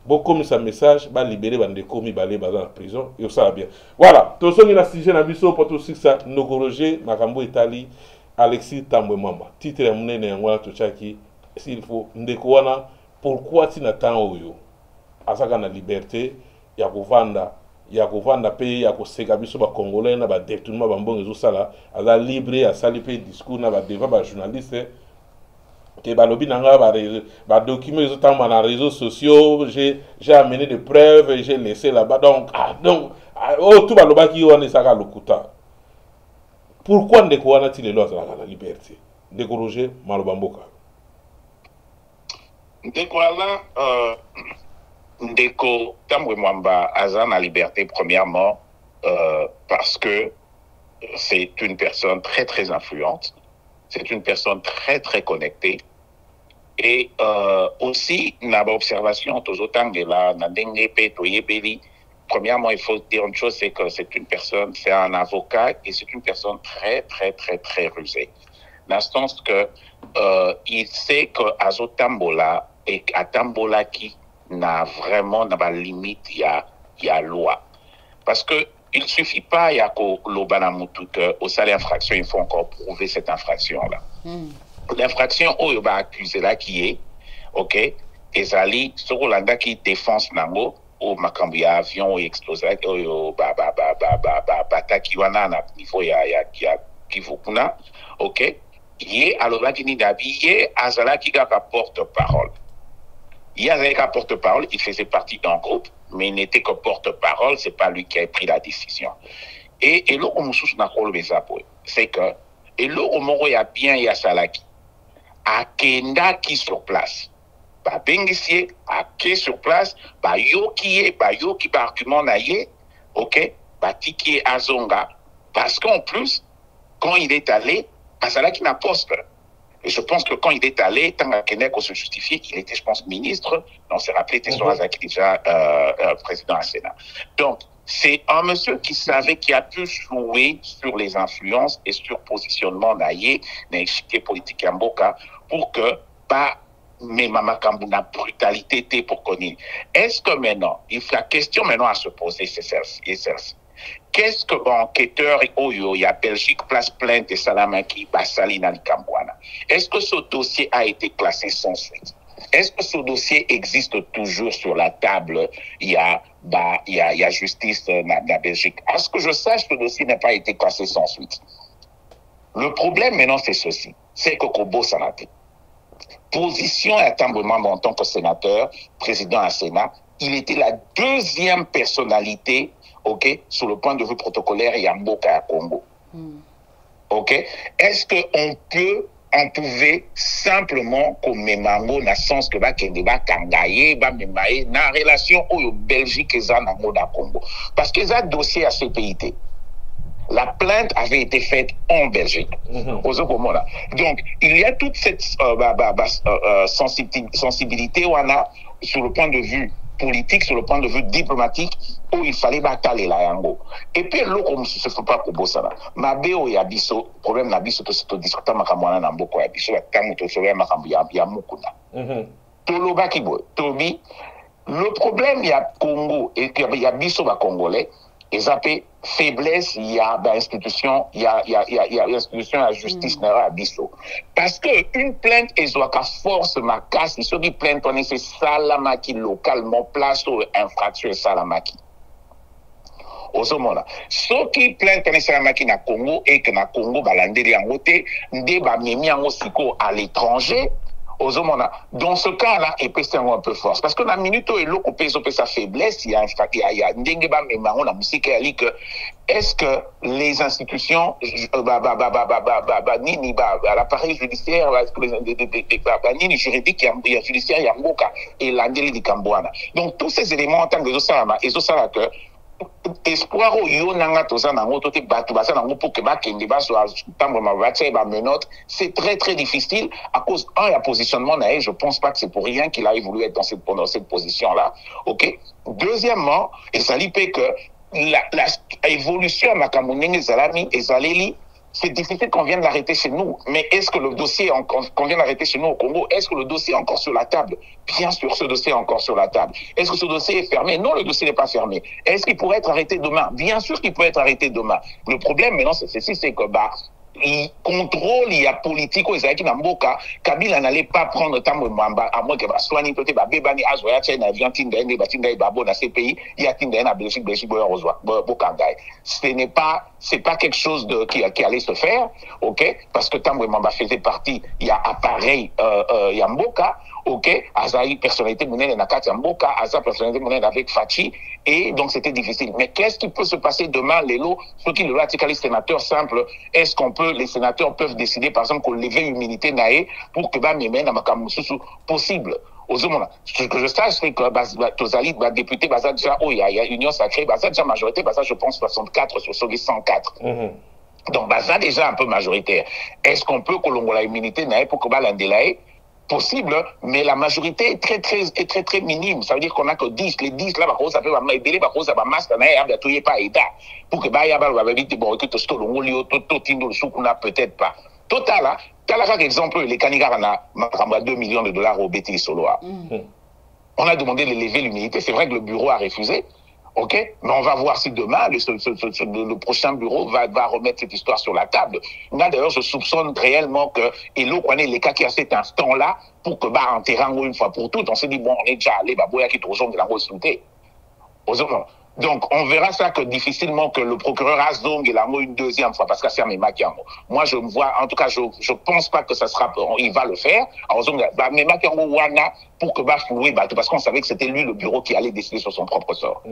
beaucoup sa message ba libérer bandeko mi balé baza na prison et ça va bien voilà to songi na sujet na biso pour tout ça nogoroger makambo Italie Alexis Tambwe Mwamba titre ya munene ya ngwana to chaki s'il faut ndeko wana pourquoi tina temps oyo azaka na liberté ya kovanda pe ya koseka biso ba congolais na ba détournement ba mbongo ezosala aza libre asali pe discours na ba devant ba journaliste ke balobi nanga ba documents ezotamba na réseaux sociaux j'ai amené des preuves et j'ai laissé là-bas donc tout balobaki wana esaka lokuta pourquoi ndeko wana ti lelo azalaka na liberté ndeko Roger Maloba Mboka ndeko wana Ndeko Tambwe Mwamba aza na liberté premièrement parce que c'est une personne très très influente, c'est une personne très très connectée et aussi na ba observation tozotangela na ndenge pe toyebeli. Premièrement, il faut dire une chose, c'est que c'est une personne, c'est un avocat et c'est une personne très très très très rusée. Dans le sens que il sait que azotambola et atambola qui n'a vraiment la limite, il y a loi. Parce que il suffit pas, il y a que au salaire infraction, il faut encore prouver cette infraction-là. L'infraction, il va accuser là qui est, ok, et ali, ce Rolanda qui défense Nango, au Makambi avion, explosé, bataki wana na niveau ya kivukuna, ok, yé, alors là qui n'y d'habillé, azala qui a porte-parole. Il y avait un porte-parole, il faisait partie d'un groupe, mais il n'était que porte-parole, c'est pas lui qui a pris la décision. Et là, c'est que, et là, au moment où il y a bien, il y a Salaki, à Kenda qui sur place, bah, Bengissier, à qui sur place, bah, yo qui bah, argument naïe, ok, bah, Tiki Azonga, parce qu'en plus, quand il est allé, bah, Salaki n'a poste. Et je pense que quand il est allé, tant à Kenya qu'on se justifiait, il était, je pense, ministre. On s'est rappelé, Tessorazaki déjà président du Sénat. Donc, c'est un monsieur qui savait, qui a pu jouer sur les influences et sur positionnement naïe, n'échiqué politique en Mboka, pour que, pas, mais Mamakambouna brutalité était pour connaître. Est-ce que maintenant, il faut la question maintenant à se poser, c'est celle-ci. Qu'est-ce que enquêteur Oyo, il y a Belgique place plainte et Salamaki, Bassali Nalikambouana? Est-ce que ce dossier a été classé sans suite? Est-ce que ce dossier existe toujours sur la table? Il y a justice na Belgique. À ce que je sache, ce dossier n'a pas été classé sans suite. Le problème maintenant, c'est ceci. C'est que Kobo Sanate. position à Tambwe Mwamba en tant que sénateur, président à Sénat, il était la deuxième personnalité, ok, sur le point de vue protocolaire Yamboka à Congo. Ok, est-ce on pouvait simplement comme Memango na sens que ba kende ba kangaye ba memaye na relation au Belgique et na Congo, parce que ça dossier à CPIT. La plainte avait été faite en Belgique. Donc, il y a toute cette sensibilité sur le point de vue politique, sur le point de vue diplomatique, où il fallait batailler la yango. Et puis, l'eau, comme ce ne faut pas pour ça. Mabéo et Abisso, problème n'abisso, tout ce que discutant Makamwana Namboko, Abisso, la Tamu, tout ce que Yamukuna. Toloba Kibo, Tobi, le problème, il y a Congo, et il y a Bisso, Congolais, et ça fait faiblesse, il y a institution, il y a institution à justice à Bisso. Parce que une plainte est à force ma casse, il se dit plainte on est c'est Salamaki localement place ou infraction Salamaki. Au moment ce qui plainte on est Salamaki na Congo et que na Congo balandeli en côté débat mimi en osiko à l'étranger. Dans ce cas-là, et puis c'est un peu force. Parce que la minute où il y a sa faiblesse, il y a la musique que est-ce que les institutions, l'appareil judiciaire, les juridiques, il y a judiciaire, il y a Mboka, et l'Andeli di Kamboana. Donc tous ces éléments en tant que Zosama, et Zosama que espoir au yo nanga toza nango tote batu basa nango pour que bakende baso tambo mabache ba menote, c'est très très difficile à cause la positionnement naé, je pense pas que c'est pour rien qu'il a évolué dans cette position là. OK, deuxièmement, et ça lui fait que la évolution à Kamunenge Zalami et Zaleli, c'est difficile qu'on vienne l'arrêter chez nous. Mais est-ce que le dossier, qu'on vienne l'arrêter chez nous au Congo, est-ce que le dossier est encore sur la table? Bien sûr, ce dossier est encore sur la table. Est-ce que ce dossier est fermé? Non, le dossier n'est pas fermé. Est-ce qu'il pourrait être arrêté demain? Bien sûr qu'il peut être arrêté demain. Le problème maintenant, c'est ceci, c'est que il contrôle, il y a politique aux Israéliens Namboka, Kabila n'allait pas prendre Tambwe Mwamba, à moins que Soani Tote Bébani Azoya Tchène avion Tindaïne, Batindaï Babo dans ces pays, il y a Tindaïne à Belgique, Bokangaï. C'est pas quelque chose qui allait se faire, ok? Parce que Tambwe Mwamba faisait partie, il y a appareil, il y a Mboka, ok? Azaï, personnalité Mounène Nakat Mboka, Aza, personnalité Mounène avec Fachi, et donc c'était difficile. Mais qu'est-ce qui peut se passer demain, Lélo? Ceux qui le radicalisent sénateur simple, est-ce qu'on peut, les sénateurs peuvent décider, par exemple, qu'on lève l'immunité naé pour que Bamemène à Makamousou possible. Ce que je sache, c'est que Tozali, député, déjà, il y a union sacrée, déjà majorité, je pense 64 sur les 104. Donc, déjà un peu majoritaire. Est-ce qu'on peut que la immunité naé pour que Balandelaye? Possible, mais la majorité est très très minime. Ça veut dire qu'on a que 10. Les 10 là, ça peut masque pour que peut-être pas. Total là, par exemple, les Kanigara a 2 millions de dollars au Bétis Soloa. On a demandé de lever l'immunité. C'est vrai que le bureau a refusé. OK? Mais on va voir si demain, le prochain bureau va remettre cette histoire sur la table. Là, d'ailleurs, je soupçonne réellement que, et l'eau connaît les cas qui à cet instant-là, pour que, en terrain, une fois pour toutes, on s'est dit, bon, on est déjà allé, boya qui de la sauté. Donc, on verra ça que difficilement que le procureur Azong et l'amour une deuxième fois, parce que c'est un Makiango. Moi, je me vois, en tout cas, je pense pas que ça sera, il va le faire. Mais Makiango Wana, pour que flouer, parce qu'on savait que c'était lui le bureau qui allait décider sur son propre sort.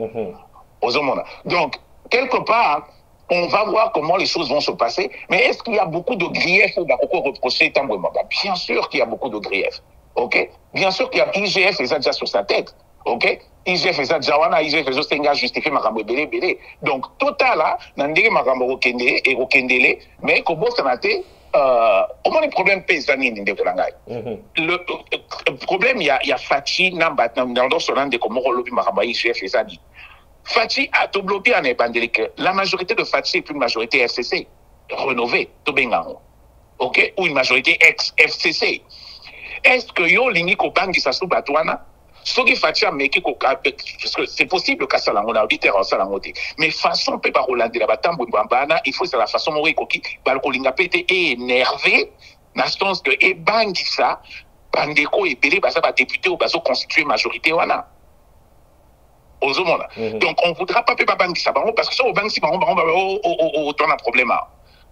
Donc, quelque part, on va voir comment les choses vont se passer. Mais est-ce qu'il y a beaucoup de griefs ou encore reprocher Tambwe Mwamba? Bien sûr qu'il y a beaucoup de griefs. OK? Bien sûr qu'il y a IGF et ça déjà sur sa tête. OK? IGF fait ça, Jawana, IGF fait ça, justifier Makambo Belé. Donc, total là, Nandé Makambo Rokende et Rokendele, mais Kobo Sanate, comment les problèmes pèsent le problème, il y a Fachi, dans ce land de Komoro Lobi Makambo IGF et ça dit. Fachi a tout bloqué en épandélique. La majorité de Fachi est une majorité FCC, rénovée, Tobengango. OK? Ou une majorité ex-FCC. Est-ce que yo lingi kobangi sa soubatouana? Ce qui fait parce que c'est possible que ça l'on a audité en salangoté. Mais façon peut pas Roland de la bataille il faut c'est la façon mori koki balkolinga pété et énervé dans ce sens que et bangi ça bandeko et belé basa ba député ou baso constituer majorité wana. Donc on voudra pas bangi ça parce que ça au bangi si on a un problème.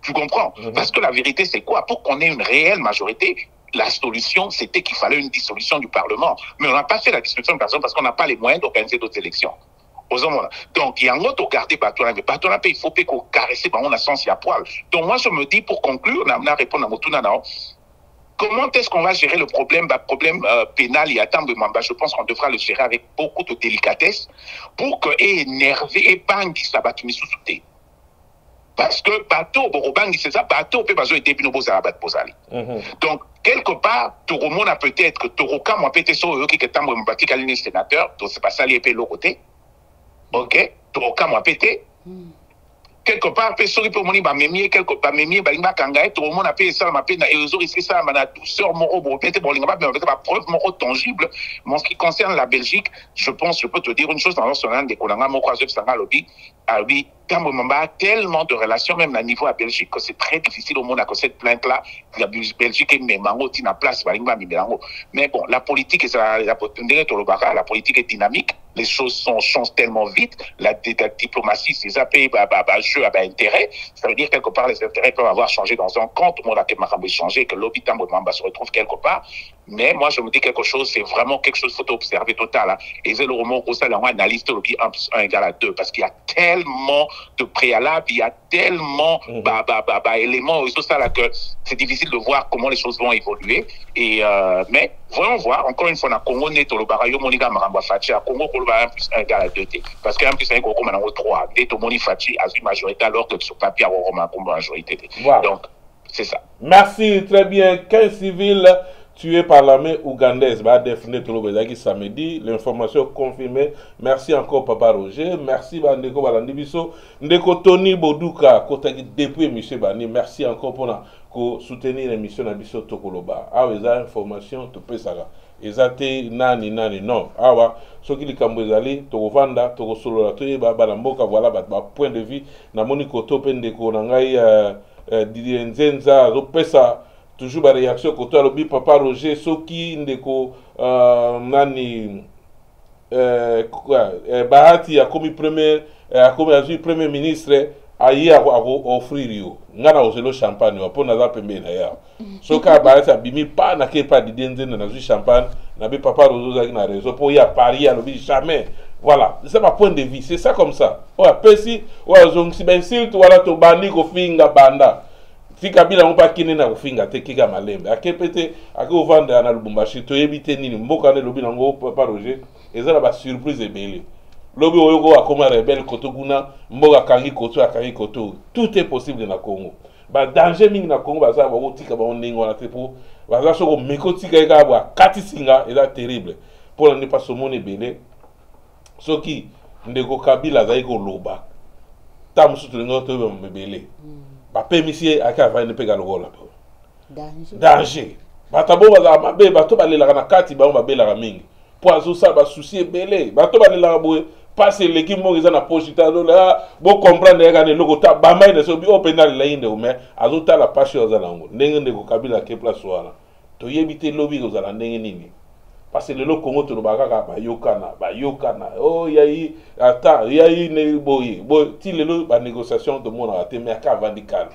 Tu comprends? Parce que la vérité c'est quoi? Pour qu'on ait une réelle majorité, la solution, c'était qu'il fallait une dissolution du Parlement. Mais on n'a pas fait la dissolution du Parlement parce qu'on n'a pas les moyens d'organiser d'autres élections. Donc, il y a un autre garder Batouana, mais Batouana, il faut qu'on caresse, on a sens, il y a poil. Donc, moi, je me dis, pour conclure, on a répondu à Motuna, comment est-ce qu'on va gérer le problème, pénal et attendre Mamba? Je pense qu'on devra le gérer avec beaucoup de délicatesse pour que énervé et bangui ça va qui sous-souté. Parce que bateau, borobangi, c'est ça, bateau peut pas jouer des binobos à la batte posali. Donc, quelque part, tout le monde a peut-être que Toroka, moi, peut-être sur eux qui est tambour, m'bati kaline sénateur, donc c'est pas ça, les l'autre côté. Ok, Toroka, moi, pété. Quelque part, peut souris pour moni, mémier, quelque part, mémier, balinga kangaï, tout le monde a payé ça, m'a payé, et eux, risqué ça, ma douceur, moro, peut-être, bon, mais avec ma preuve, moro, tangible. Mais en ce qui concerne la Belgique, je pense, je peux te dire une chose, dans son des Kolanga, Moko, Azef, Sanga, Lobby, Tambo Mamba a tellement de relations, même à niveau à Belgique, que c'est très difficile au monde à cause de cette plainte-là. La Belgique est même en haut, il n'a place, mais bon, la politique, la politique est dynamique, les choses changent tellement vite, la diplomatie, c'est ça, jeu à intérêt, ça veut dire quelque part les intérêts peuvent avoir changé dans un camp, tout le monde a changé, que l'Obi Tambo Mamba se retrouve quelque part, mais moi je me dis quelque chose, c'est vraiment quelque chose qu'il faut observer total. Et c'est le roman où ça, on analyse l'Obi 1 plus 1 égale à 2, parce qu'il y a tellement de préalables, il y a tellement éléments et tout ça là que c'est difficile de voir comment les choses vont évoluer. Et mais voyons voir, encore une fois, on a Congo net au barayo moniga maramba fachi à Congo pour le 1 plus 1 égale à 2 parce que 1 plus 1 Congo maintenant 3 dès au moni fachi a une majorité alors que sur papier on a une majorité. Voilà. Donc c'est ça. Merci, très bien. 15 civils tué par l'armée ougandaise. Défini Tolobezaki samedi. L'information confirmée. Merci encore, Papa Roger. Merci, Bandeko Balandibiso. Ndeko Tony Boduka, depuis M. Bani. Merci encore pour soutenir l'émission Nabiso Tokoloba. Ah, les informations, tu peux ça. Ezate nani non. Awa, ce qui est Kambozali, Togovanda, Togosolo, Balamboka, voilà, point de vue. Namoni Koto Pendeko, Nangai, Didier Nzenza, Zopesa. Toujours la réaction côté le Papa Roger Soki ndeko nani Bahati a commis premier ministre ayi a offrir yo ngana ozelo champagne wa pona za pembe na ya soka Bahati abimi pa na ke pa didenze na zu champagne na bi Papa Roger na raison pour y a Paris à l'obi jamais. Voilà, c'est ma point de vue, c'est ça comme ça. Ouais, pesi ouais zongi ben sil to wala to bani ko finga banda. Si Kabila on pas kine na kufinga te kika malembe akepete akovanda na Lubumbashi to yebite nini mboka ne lobi nango Papa Roger ezala ba surprise ebele lobi oyoko akoma rebelle kotokuna mboka kangi koto akangi koto tout est possible na Congo ba danger mingi na Congo baza ba kotika ba ndingo na tepo baza soko mekotika eka ba katisinga eza terrible pour ne pas somone ebele soki ndeko Kabila za iko loba tamusu tulingo to mbele permission à faire une pega logola danger batabo baza mabe bato balela na kati ba babela mingi poizo ça ba souci belé bato balela boye passer l'équipe mo na pochita là bo comprendre ya ne logota ba mai ne so bi open na lainde o mais azota la passion za nango ndenge ndeko Kabila ke place wala to yebite lobby ko za ndenge nini parce que le Congo to bakaka ba yokana oh yayi ata yayi ne boye ti lelo ba négociation de mon ate mais ka vandical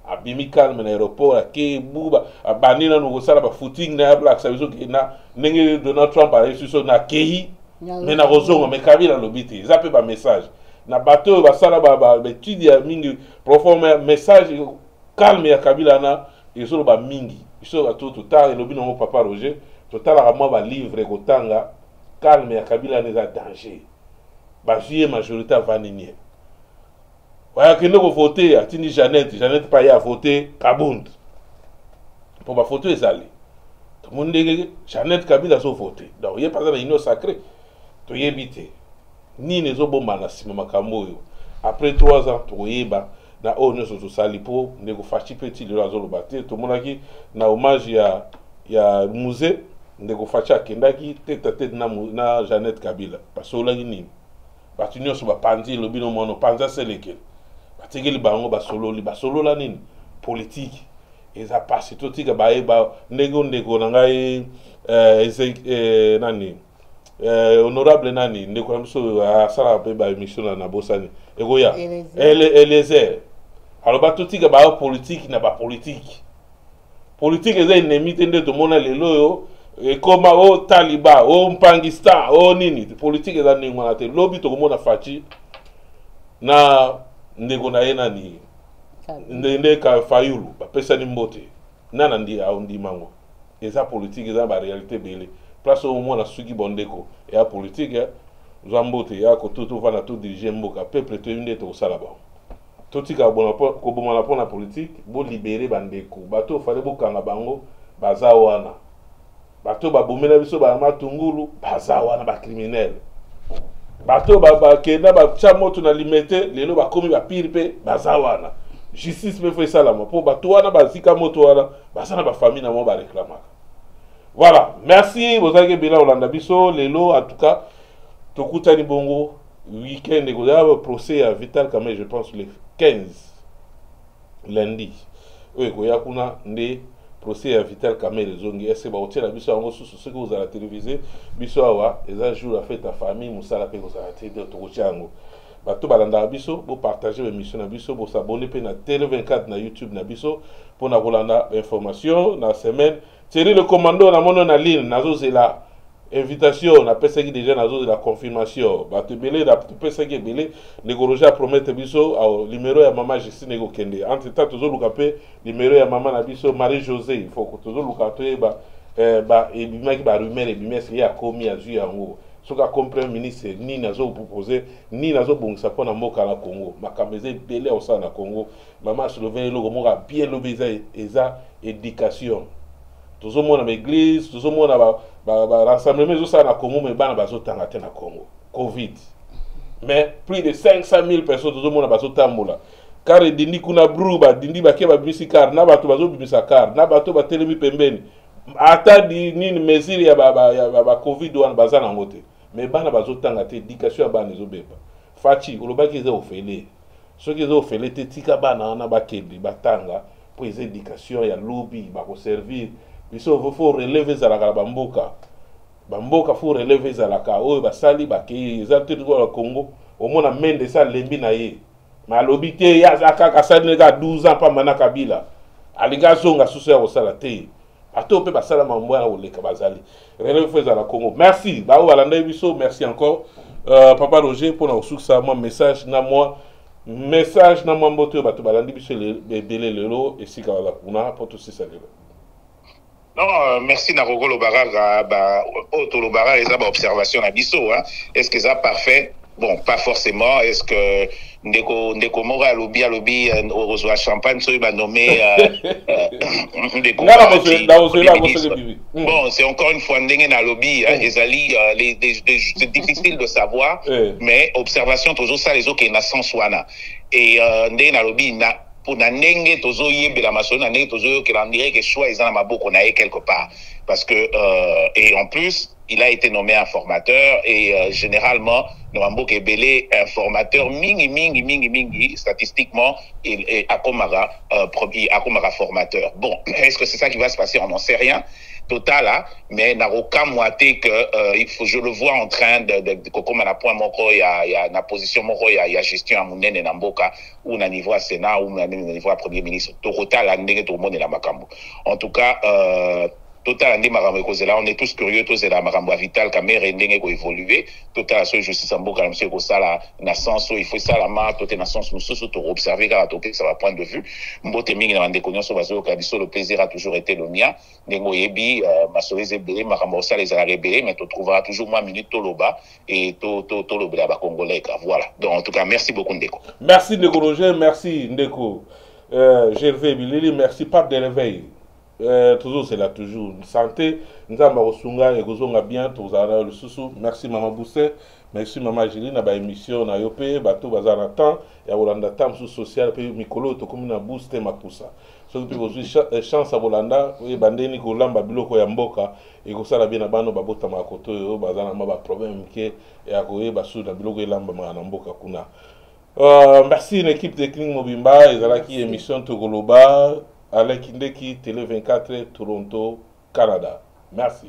abimi calme na aéroport ke buba banina no sala ba footing na black sabiso ke na ndenge Donald Trump a reçu so na kei mais na rozongo mais Kabila lobiti za pe ba message na bateau ba sala ba étude ya mingi profond message calme ya Kabila na iso ba mingi iso ba tout tard lobi no Papa Roger total à moi va livre kotanga calme ya Kabila neza danger ba vie majorité vaninier waya kende ko voter atini Jeannette pa ya voter Kabund pour ba voter ezali to monde Jeannette Kabila so voter donc il pas dans union sacrée to yebite ni nezo bomba na sima makambo yo après 3 ans to yeba na ono so sali po ndeko fachi petit le azolo bater to monaki na hommage ya musée ndeko fachi akendaki tête à tête na Jeannette Kabila parce que olaki nini batu nyonso bapanzi lobino mono panza seleke bategeli bango basolo la nini politique eza passe to tika ba ndeko na ngai nani honorable nani ndeko na biso asala pe ba émission na bosani ekoya Eliezer alors ba to tika ba politique na ba politique politique eza ennemi te nde tomona lelo yo ekoma o taliba o mpangistan o nini politique eza ndenge wana te lobi tokomona faci na ndeko na ye nani nde ka fayulu bapesani mbote nana ndi aondimango eza politique eza baréalité bele place omona suki bondeko eya politique zwa mbote ya kotutu vana to diriger mboka peuple to nde tokosala bango totika kobomana mpona politique bolibere bandeko bato ofale bokanga bango baza wana bato babomela biso bamatungulu baza wana bacriminel bato bakenda batya moto na limete lelo bakomi bapire mpe baza wana justice mpe fo esalama mpo bato wana bazika moto wana baza na bafamille na mo bareklamaka. Voilà, merci bozalaki ebela olanda biso lelo en tout cas tokutani bongo week-end ekozala procès ya Vital Kamerhe je pense le 15 lundi oyo ekoya kuna nde procès ya Vital Kamerhe ezongi ese baotiela biso yango susu soki kozala télévisé biso awa eza jour afete ya famille mosala mpe kozala te tokotia yango bato balandaka biso bopartage bémission na biso bosabone mpe na tele 24 na YouTube na biso mpona kolanda information na semaine Thierry le commando na mono na ligne nazozela invitation na pesaki déjà nazozela confirmation bato ebele na pesaki ebele ndeko Roger promettre biso au numéro ya mama Justine ekokende entre temps tozoluka mpe numéro ya mama na biso Marie José il faut que tozoluka toyeba ebimaki barumeur ebimesi ye akomi azwi yango soki akomprendre ministre nini azopropose nini azobongisa mpona mboka na Congo makambo eza ebele osala na Congo mama soulevé eloko moko bien lobi eza éducation tozomona na église tozomona rassemblement ezosala na Congo mais bana bazotanga te na Congo Covid mais plus de 500 000 personnes tozomona bazotambola car edindi kuna bru badindi bake babimisi car na bato bazobimisa car na bato batelemi pembeni ata nini mesure ya ba Covid wana baza nango te mais bana bazotanga te éducation ya bana ezobeba faci olobaki eza ofele soki eza ofele te tika bana wana bakende batanga po eza éducation ya lobi bakoservir biso faut relever ezalaka na bamboka faut relever ezalaka oyo basali bakei eza te na Congo omona mende esa lembi na ye ma alobi te ya kaka asali neka 12 ans pamba na Kabila alinga azonga susu ya kosala te bato mpe basala mambo wana koleka bazali relève faut ezala Congo. Merci bao balanda biso, merci encore Papa Roger mpona kosukisa mwa message na mwa mboto bato balandi biso ebele lelo esika baza kuna mpo tosisa lelo. Non, merci Narogo Lobara, Otto Lobara, les observations à Bisso, hein. Est-ce que ça parfait? Bon, pas forcément. Est-ce que Ndeko Mora lobby au reçoit champagne, ça il va nommer Bon, c'est encore une fois Ndenge na lobby, c'est difficile de savoir, mais observation toujours ça les autres qui na sens wana. Et Ndenge na lobby na pour n'andenge tozo yebela maso n'andenge tozo que l'on que choix ils en a maboko na quelque part parce que et en plus il a été nommé informateur et généralement le maboko est belé informateur mingi statistiquement il akomara formateur. Bon, est-ce que c'est ça qui va se passer? On n'en sait rien total là, mais n'a aucun moitié que il faut, je le vois en train de comme à point moko il y a na position moko il y a gestion à munene na mboka ou na niveau Sénat ou na niveau premier ministre total à ndenge tout le monde est la makambo. En tout cas total andi makambo ekozela on est tous curieux tous la makambo Vital Kamerhe ndenge ko évoluer total so justice en mboka na monsieur ko sala na sens il faut ça la ma total na sens mususu to observer car to ça va point de vue mbote mingi na ndeko nyonso bazo ka biso le plaisir a toujours été le mien ndengo yebi masoleze belé makambo ça les a rebellés mais tu trouveras toujours moins minute toloba et to lobela ba congolais voilà. Donc en tout cas merci beaucoup Ndeko. Merci Ndeko Roger, merci Ndeko Gervais Bilili, merci Pape de l'éveil. Toujours c'est là toujours santé nzamba kosunga ekozonga bien tozala le susu. Merci maman Bousse, merci maman Julie na ba émission na yope bato bazana temps ya Bolanda temps social pe mikolo to komina booster makusa so pe kozwi chance à Bolanda e bandeni ko lamba biloko ya mboka ekosala bien na bano babota makoto yo bazana ma ba problème ke ya koyeba su na biloko elamba na mboka kuna. Merci l'équipe technique Mobimba ezalaki émission Togoloba Alain Kindeki, Télé 24, Toronto, Canada. Merci.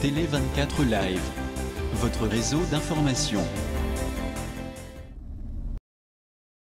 Télé 24 Live, votre réseau d'information.